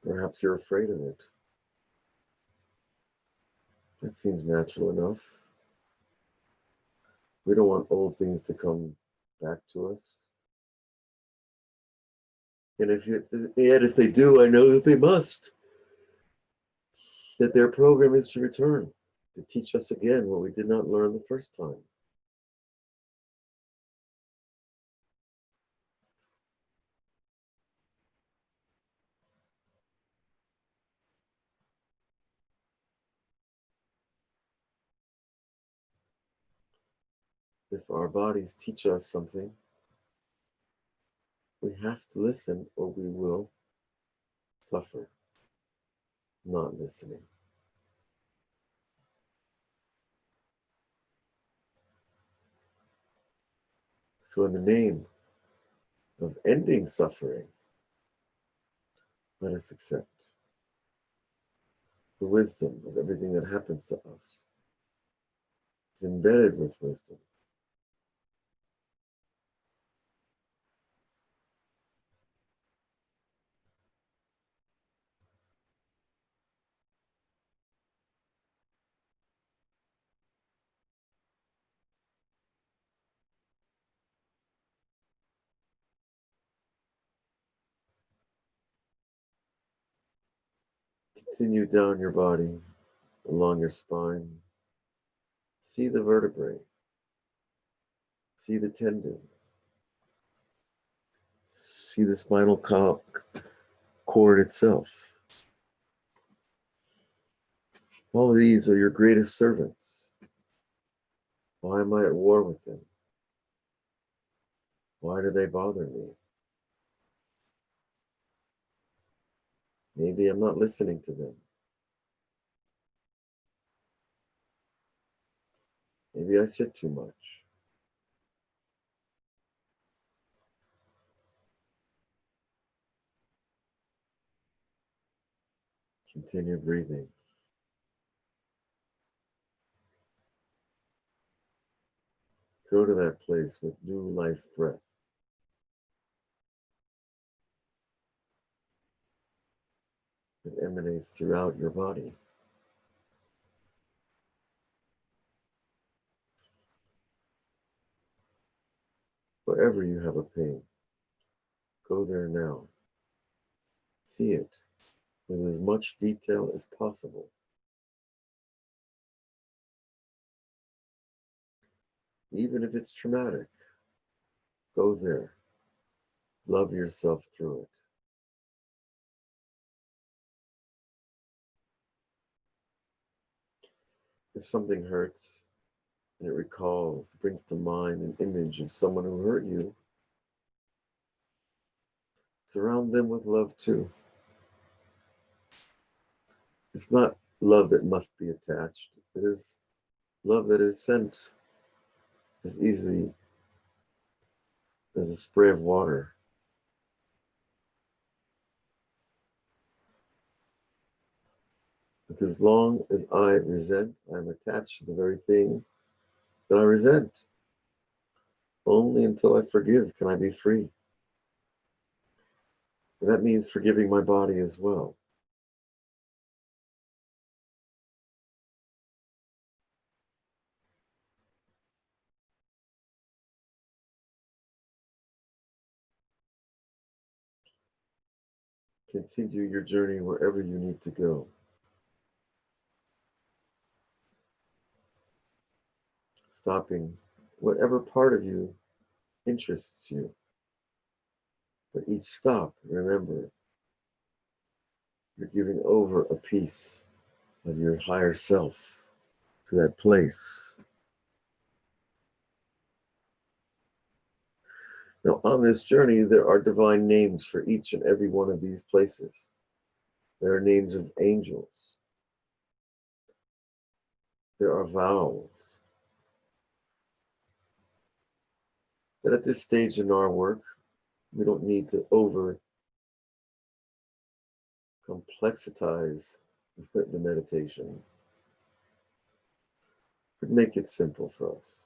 Perhaps you're afraid of it. That seems natural enough. We don't want old things to come back to us. And if they do, I know that they must. That their program is to return, to teach us again what we did not learn the first time. If our bodies teach us something, we have to listen or we will suffer not listening. So in the name of ending suffering, let us accept the wisdom of everything that happens to us. It's embedded with wisdom. Continue down your body, along your spine. See the vertebrae. See the tendons. See the spinal cord itself. All of these are your greatest servants. Why am I at war with them? Why do they bother me? Maybe I'm not listening to them. Maybe I sit too much. Continue breathing. Go to that place with new life breath. It emanates throughout your body. Wherever you have a pain, go there now. See it with as much detail as possible. Even if it's traumatic, go there. Love yourself through it. If something hurts and it recalls, brings to mind an image of someone who hurt you, surround them with love too. It's not love that must be attached. It is love that is sent as easily as a spray of water. But as long as I resent, I am attached to the very thing that I resent. Only until I forgive can I be free. And that means forgiving my body as well. Continue your journey wherever you need to go. Stopping whatever part of you interests you. But each stop, remember, you're giving over a piece of your higher self to that place. Now, on this journey, there are divine names for each and every one of these places. There are names of angels. There are vows. But at this stage in our work, we don't need to over complexize the meditation, but make it simple for us.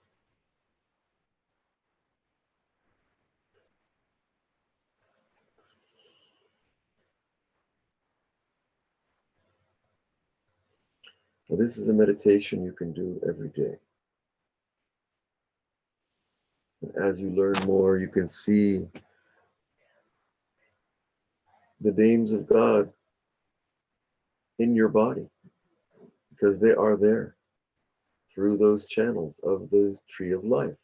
Now, this is a meditation you can do every day. And as you learn more, you can see the names of God in your body, because they are there through those channels of the tree of life.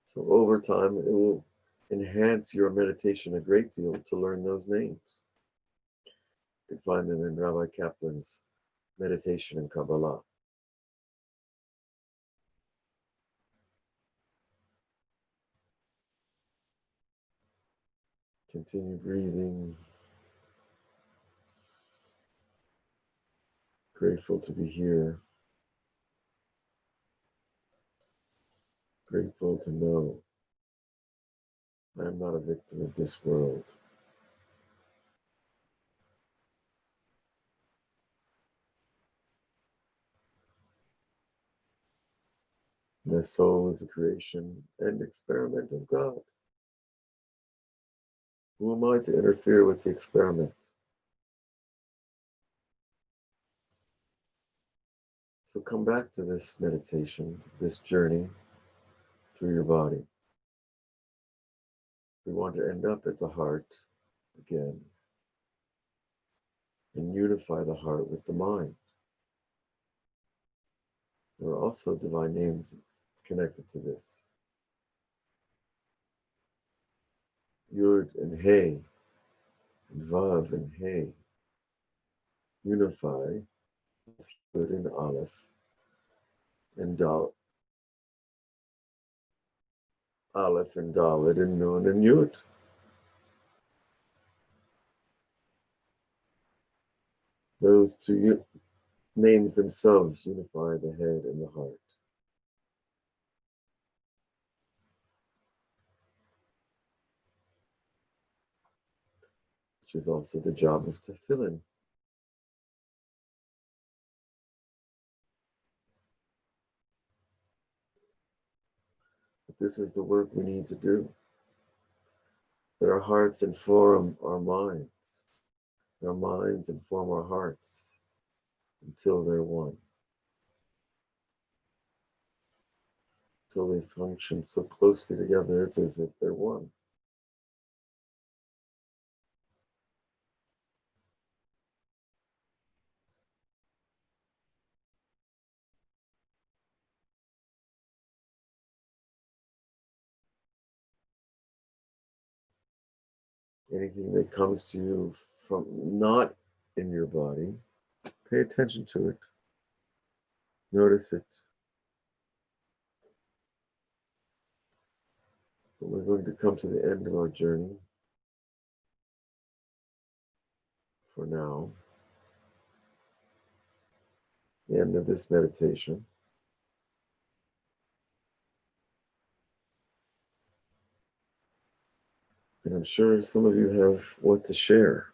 So over time, it will enhance your meditation a great deal to learn those names. You can find them in Rabbi Kaplan's Meditation in Kabbalah. Continue breathing. Grateful to be here. Grateful to know I am not a victim of this world. My soul is a creation and experiment of God. Who am I to interfere with the experiment? So come back to this meditation, this journey through your body. We want to end up at the heart again and unify the heart with the mind. There are also divine names connected to this. Yud and Hey, and Vav and Hey unify with Yud and Aleph and Dal, Aleph and Dalet and Nun and Yud. Those two names themselves unify the head and the heart. Which is also the job of tefillin. But this is the work we need to do. That our hearts inform our minds. Our minds inform our hearts until they're one. Until they function so closely together, it's as if they're one. Anything that comes to you from not in your body, pay attention to it. Notice it. But we're going to come to the end of our journey for now. The end of this meditation. And I'm sure some of you have what to share.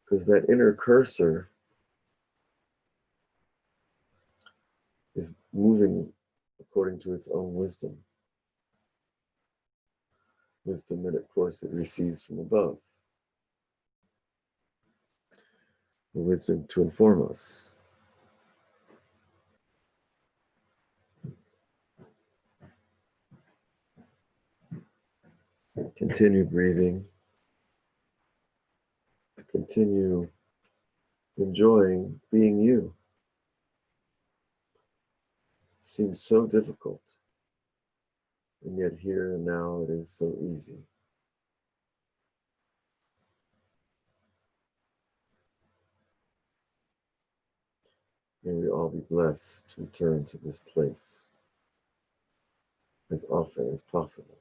Because that inner cursor is moving according to its own wisdom. Wisdom that, of course, it receives from above. The wisdom to inform us. Continue breathing. Continue enjoying being you. It seems so difficult, and yet here and now it is so easy. May we all be blessed to return to this place as often as possible.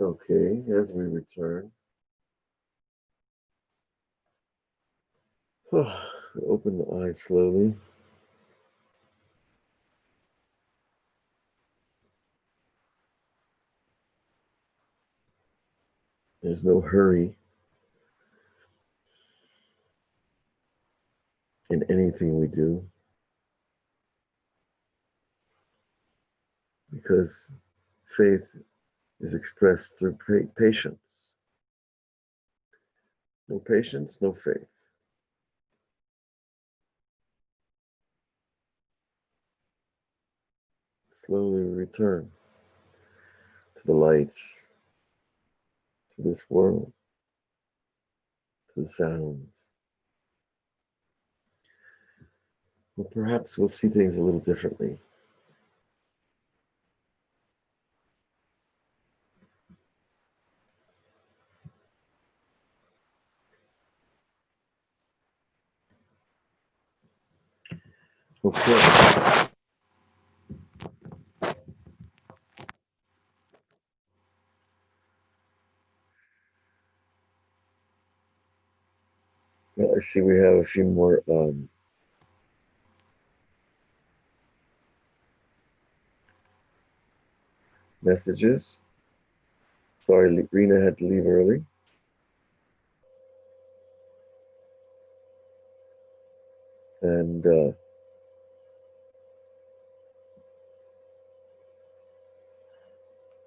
Okay, as we return, open the eyes slowly. There's no hurry in anything we do, because faith is expressed through patience. No patience, no faith. Slowly return to the lights, to this world, to the sounds. Well, perhaps we'll see things a little differently. Okay. Well, I see we have a few more messages. Sorry, Rena had to leave early. And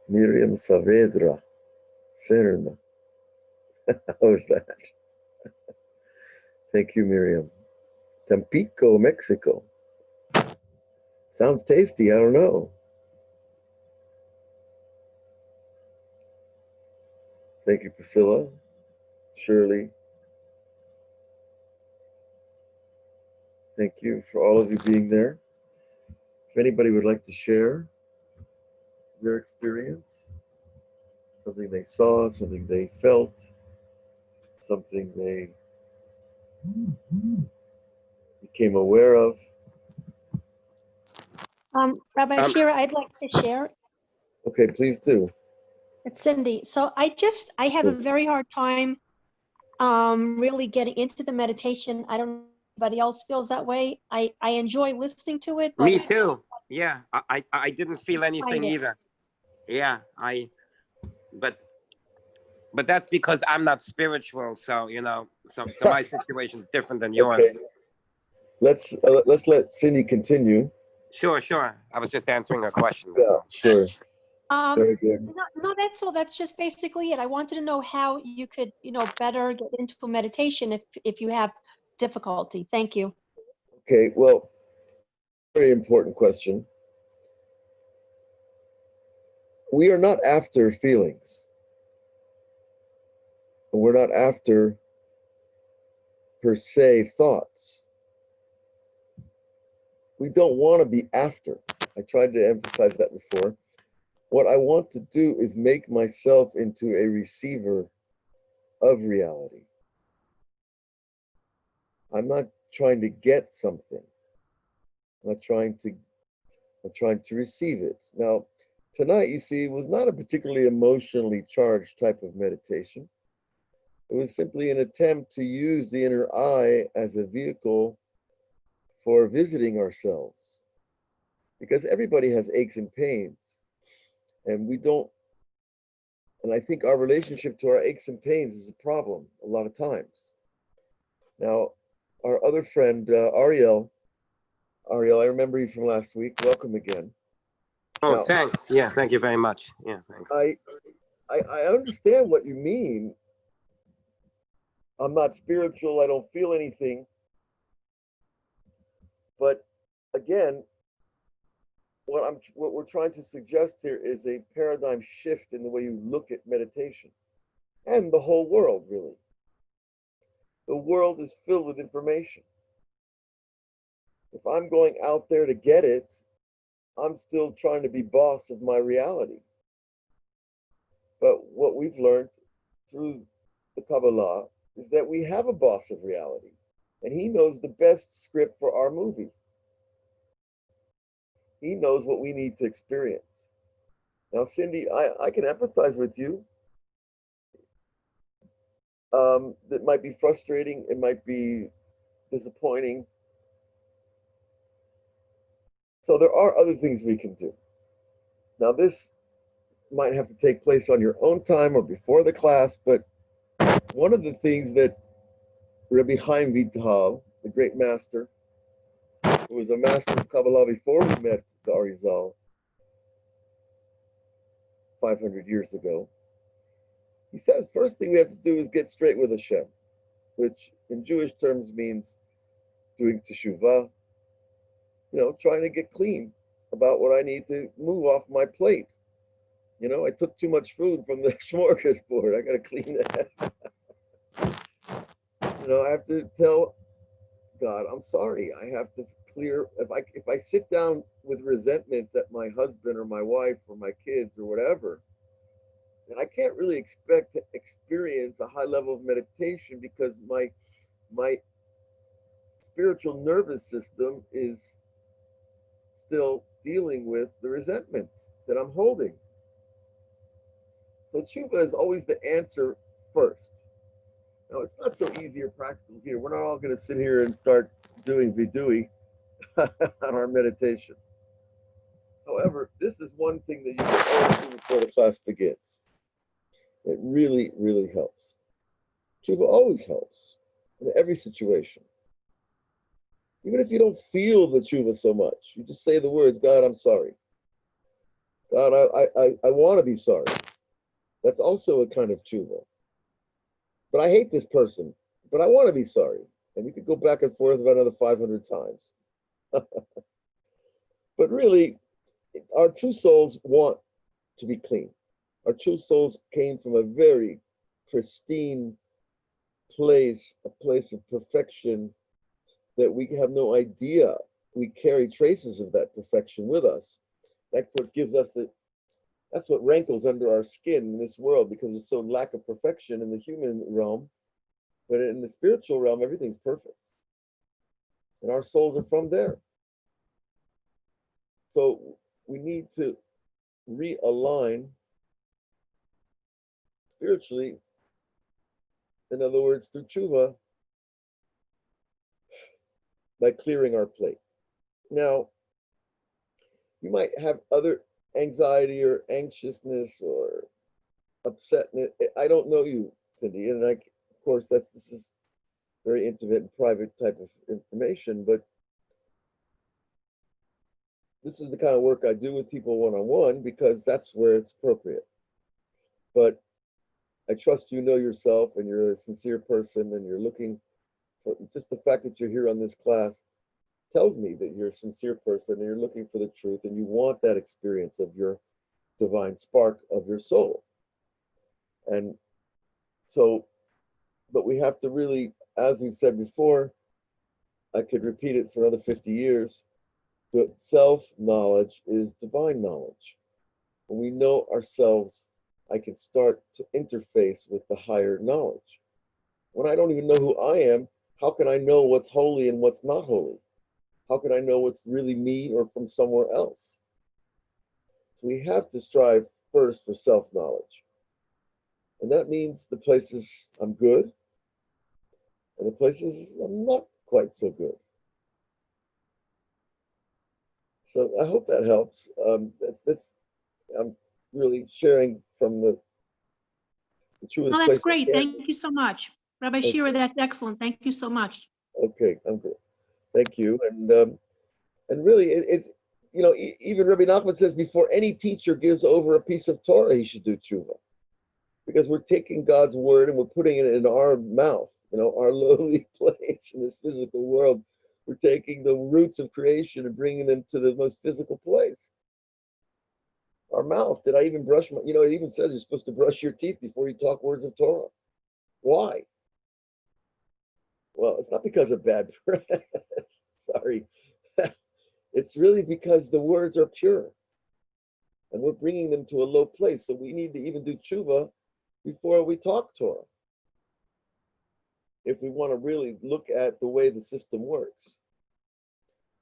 Miriam Saavedra, Serna. How is that? Thank you, Miriam. Tampico, Mexico. Sounds tasty, I don't know. Thank you, Priscilla, Shirley. Thank you for all of you being there. If anybody would like to share their experience, something they saw, something they felt, something they became aware of. Rabbi Shira, I'd like to share. Okay, please do. It's Cindy. So I have a very hard time really getting into the meditation. I don't know if anybody else feels that way. I enjoy listening to it. But me too. Yeah, I didn't feel anything either. Yeah, but that's because I'm not spiritual. So so my situation is different than yours. Okay. Let's let Cindy continue. Sure. I was just answering a question. Yeah, sure. Very good. No, that's all. That's just basically it. I wanted to know how you could, better get into meditation if you have difficulty. Thank you. Okay, well, very important question. We are not after feelings. We're not after, per se, thoughts. We don't want to be after. I tried to emphasize that before. What I want to do is make myself into a receiver of reality. I'm not trying to get something. I'm trying to receive it. Now, tonight, you see, was not a particularly emotionally charged type of meditation. It was simply an attempt to use the inner eye as a vehicle for visiting ourselves. Because everybody has aches and pains. And we don't, and I think our relationship to our aches and pains is a problem a lot of times. Now, our other friend, Ariel, I remember you from last week. Welcome again. Oh, Now, thanks. Yeah, thank you very much. Yeah, thanks. I understand what you mean. I'm not spiritual. I don't feel anything. But again, what we're trying to suggest here is a paradigm shift in the way you look at meditation and the whole world, really. The world is filled with information. If I'm going out there to get it, I'm still trying to be boss of my reality. But what we've learned through the Kabbalah is that we have a boss of reality, and he knows the best script for our movie. He knows what we need to experience. Now, Cindy, I can empathize with you. That might be frustrating. It might be disappointing. So there are other things we can do. Now, this might have to take place on your own time or before the class, but one of the things that Rabbi Chaim Vital, the great master, who was a master of Kabbalah before he met the Arizal 500 years ago, he says, first thing we have to do is get straight with Hashem, which in Jewish terms means doing teshuvah, trying to get clean about what I need to move off my plate. I took too much food from the smorgasbord. I got to clean that. I have to tell God, I'm sorry. I have to clear. If I sit down with resentment at my husband or my wife or my kids or whatever, then I can't really expect to experience a high level of meditation because my spiritual nervous system is still dealing with the resentment that I'm holding. So tshuva is always the answer first. Now, it's not so easy or practical here. We're not all going to sit here and start doing vidui on our meditation. However, this is one thing that you can always do before the class begins. It really, really helps. Tshuva always helps in every situation. Even if you don't feel the tshuva so much, you just say the words, God, I'm sorry. God, I want to be sorry. That's also a kind of tshuva. But I hate this person, but I want to be sorry. And you could go back and forth about another 500 times. But really, our true souls want to be clean. Our true souls came from a very pristine place, a place of perfection that we have no idea. We carry traces of that perfection with us. That's what gives us that's what rankles under our skin in this world, because there's so lack of perfection in the human realm. But in the spiritual realm, everything's perfect. And our souls are from there. So we need to realign spiritually, in other words, through tshuva, by clearing our plate. Now, you might have other anxiety or anxiousness or upsetness. I don't know you, Cindy, and of course, this is very intimate and private type of information, but this is the kind of work I do with people one-on-one because that's where it's appropriate. But I trust you know yourself and you're a sincere person and you're looking for, just the fact that you're here on this class tells me that you're a sincere person and you're looking for the truth and you want that experience of your divine spark of your soul. And so, but we have to really, as we've said before, I could repeat it for another 50 years, the self-knowledge is divine knowledge. When we know ourselves, I can start to interface with the higher knowledge. When I don't even know who I am, how can I know what's holy and what's not holy? How can I know what's really me or from somewhere else? So we have to strive first for self-knowledge. And that means the places I'm good and the places I'm not quite so good. So I hope that helps. I'm really sharing from the truest place. That's great. Thank you so much. Rabbi Shira, that's excellent. Thank you so much. Okay, I'm good. Thank you. And really, it's you know, even Rabbi Nachman says before any teacher gives over a piece of Torah, he should do tshuva. Because we're taking God's word and we're putting it in our mouth, you know, our lowly place in this physical world. We're taking the roots of creation and bringing them to the most physical place. Our mouth. Did I even brush my, you know, it even says you're supposed to brush your teeth before you talk words of Torah. Why? Well, it's not because of bad breath. Sorry. It's really because the words are pure. And we're bringing them to a low place. So we need to even do tshuva before we talk Torah. If we want to really look at the way the system works.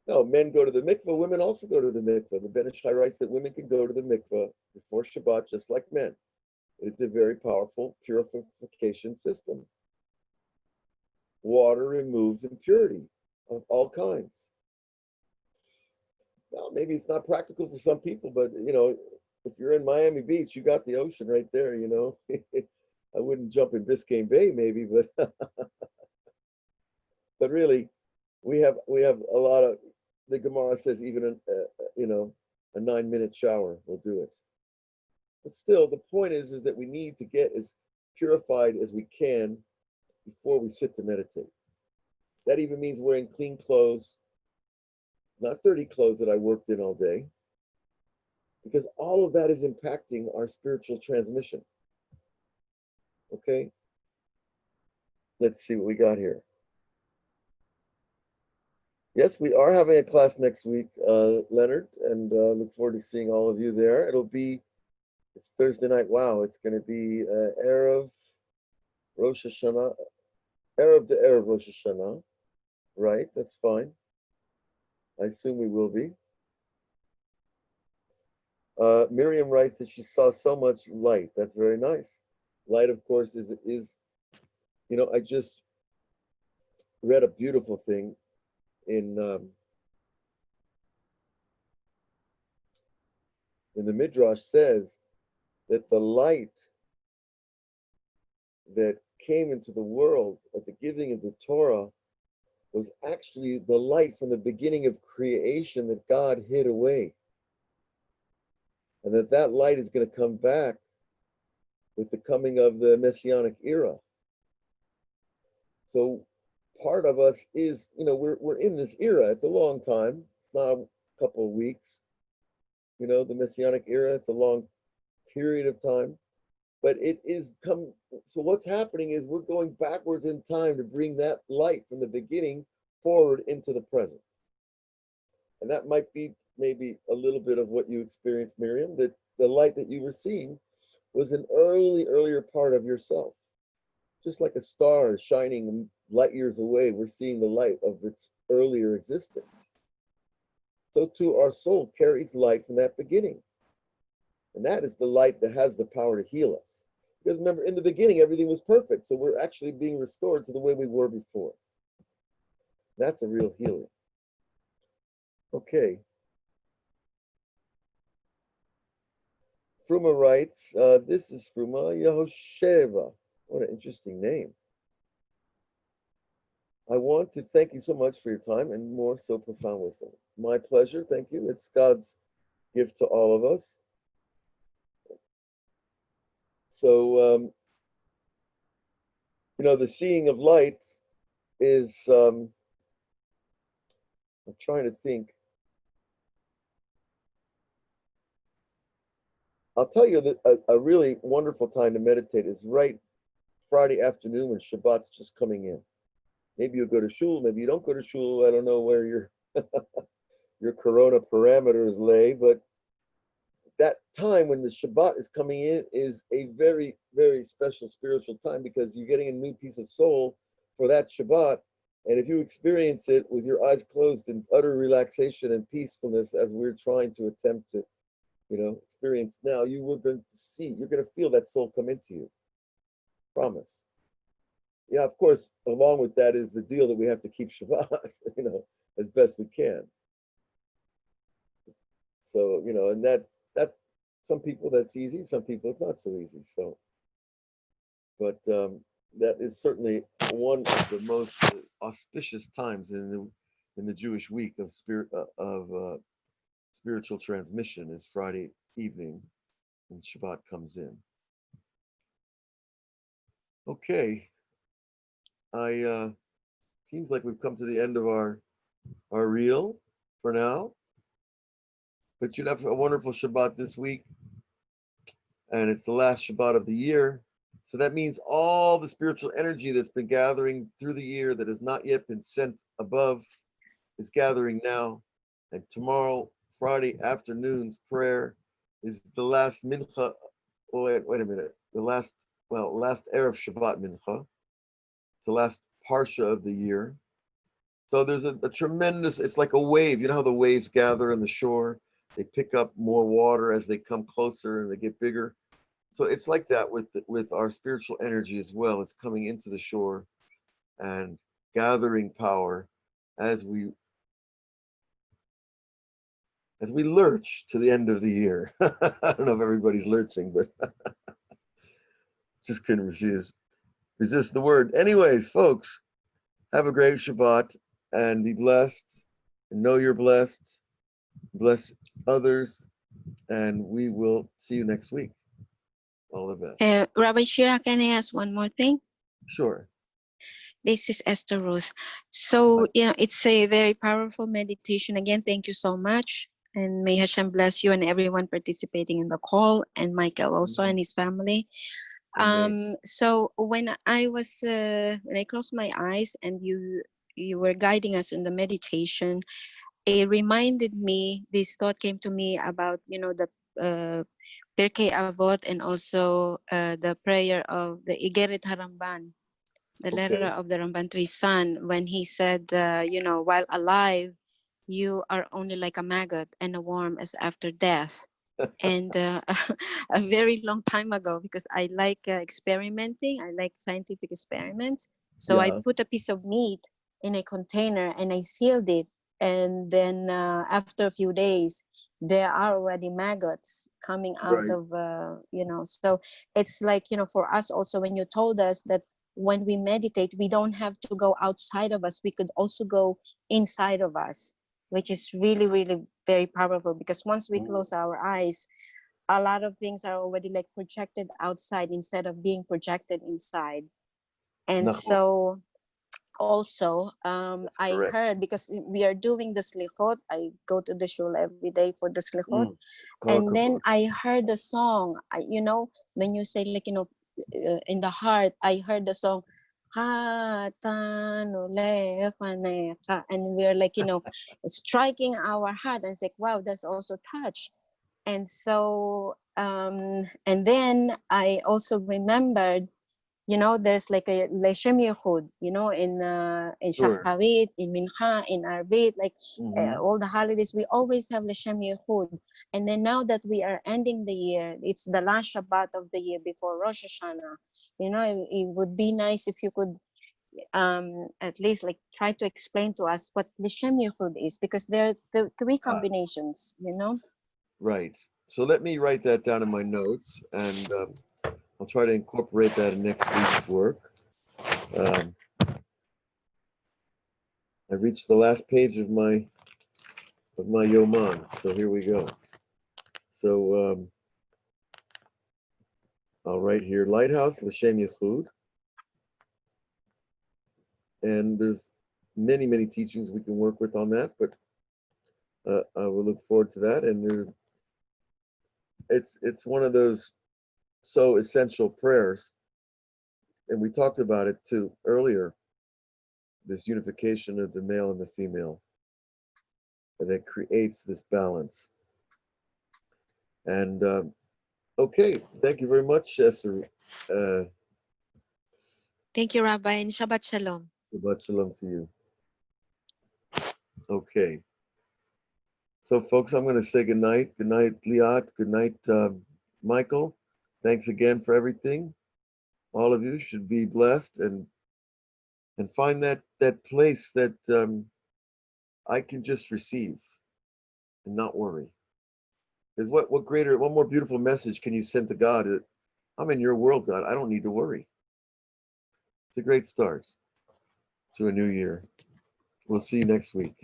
No, men go to the mikveh, women also go to the mikveh. The Ben Ish Chai writes that women can go to the mikveh before Shabbat just like men. It's a very powerful purification system. Water removes impurity of all kinds. Well, maybe it's not practical for some people, but you know, if you're in Miami Beach, you got the ocean right there, you know. I wouldn't jump in Biscayne Bay maybe, but but really, we have a lot of, the Gemara says even you know, a 9-minute shower will do it. But still, the point is that we need to get as purified as we can before we sit to meditate. That even means wearing clean clothes, not dirty clothes that I worked in all day, because all of that is impacting our spiritual transmission. Okay? Let's see what we got here. Yes, we are having a class next week, Leonard, and look forward to seeing all of you there. It's Thursday night. Wow, it's going to be Erev Rosh Hashanah, Erev to Erev Rosh Hashanah. Right, that's fine. I assume we will be. Miriam writes that she saw so much light. That's very nice. Light, of course, is you know, I just read a beautiful thing in the Midrash says that the light that came into the world at the giving of the Torah was actually the light from the beginning of creation that God hid away. And that light is going to come back with the coming of the Messianic era. So part of us is, you know, we're in this era. It's a long time. It's not a couple of weeks. You know, the Messianic era, it's a long period of time. But it is come, so what's happening is we're going backwards in time to bring that light from the beginning forward into the present. And that might be maybe a little bit of what you experienced, Miriam, that the light that you were seeing was an earlier part of yourself. Just like a star shining light years away, we're seeing the light of its earlier existence. So too, our soul carries light from that beginning. And that is the light that has the power to heal us. Because remember, in the beginning, everything was perfect. So we're actually being restored to the way we were before. That's a real healing. Okay. Fruma writes, this is Fruma Yehosheva. What an interesting name. I want to thank you so much for your time and more so profound wisdom. My pleasure. Thank you. It's God's gift to all of us. So, you know, the seeing of light is, I'm trying to think. I'll tell you that a really wonderful time to meditate is right Friday afternoon when Shabbat's just coming in. Maybe you'll go to shul, maybe you don't go to shul. I don't know where your corona parameters lay, but that time when the Shabbat is coming in is a very, very special spiritual time because you're getting a new piece of soul for that Shabbat. And if you experience it with your eyes closed in utter relaxation and peacefulness, as we're trying to attempt to, you know, experience now, you are going to see, you're going to feel that soul come into you. Promise. Yeah, of course, along with that is the deal that we have to keep Shabbat, you know, as best we can. So, you know, and that some people that's easy, some people it's not so easy. So, but that is certainly one of the most auspicious times in the Jewish week of spiritual transmission is Friday evening when Shabbat comes in. Okay, seems like we've come to the end of our reel for now, but you'd have a wonderful Shabbat this week, and it's the last Shabbat of the year. So that means all the spiritual energy that's been gathering through the year that has not yet been sent above is gathering now. And tomorrow, Friday afternoon's prayer is the last mincha. Oh, wait a minute. The last Erev Shabbat mincha. It's the last parsha of the year. So there's a tremendous, it's like a wave. You know how the waves gather on the shore? They pick up more water as they come closer and they get bigger. So it's like that with our spiritual energy as well. It's coming into the shore and gathering power as we lurch to the end of the year. I don't know if everybody's lurching, but just couldn't resist the word. Anyways, folks, have a great Shabbat and be blessed. And know you're blessed. Bless others, and we will see you next week. All the best. Rabbi Shira, can I ask one more thing? Sure. This is Esther Ruth. So, it's a very powerful meditation. Again, thank you so much. And may Hashem bless you and everyone participating in the call, and Michael also and his family. So when I closed my eyes and you were guiding us in the meditation, it reminded me, this thought came to me about, the Pirkei Avot, and also the prayer of the Igeret HaRamban, the letter of the Ramban to his son, when he said, while alive, you are only like a maggot and a worm as after death. And a very long time ago, because I like experimenting, I like scientific experiments. So I put a piece of meat in a container and I sealed it. And then after a few days, there are already maggots coming out of, so it's like, for us also, when you told us that when we meditate, we don't have to go outside of us, we could also go inside of us, which is really, really very powerful, because once we close our eyes, a lot of things are already like projected outside instead of being projected inside. And so also, I heard, because we are doing the slichot, I go to the shul every day for the slichot, and then I heard the song, when you say like, in the heart, I heard the song, and we're like, striking our heart, and it's like, wow, that's also touch. And so, and then I also remembered, there's like a Leshem Yehud, in Shacharit, in Mincha, in Arbit, like all the holidays, we always have Leshem Yehud. And then now that we are ending the year, it's the last Shabbat of the year before Rosh Hashanah. It would be nice if you could at least like try to explain to us what Leshem Yehud is, because there are the three combinations, Right. So let me write that down in my notes, and I'll try to incorporate that in next week's work. I reached the last page of my Yoman, so here we go. So I'll write here, Lighthouse, L'Shem Yechud. And there's many, many teachings we can work with on that, but I will look forward to that. And it's one of those so essential prayers, and we talked about it too earlier, this unification of the male and the female that creates this balance. And okay, thank you very much, Esther. Thank you, Rabbi, and Shabbat Shalom. Shabbat Shalom to you. Okay, so folks, I'm going to say good night. Good night, Liat. Good night, Michael. Thanks again for everything. All of you should be blessed and find that place that I can just receive and not worry. Because what more beautiful message can you send to God? That I'm in your world, God. I don't need to worry. It's a great start to a new year. We'll see you next week.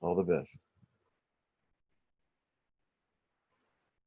All the best.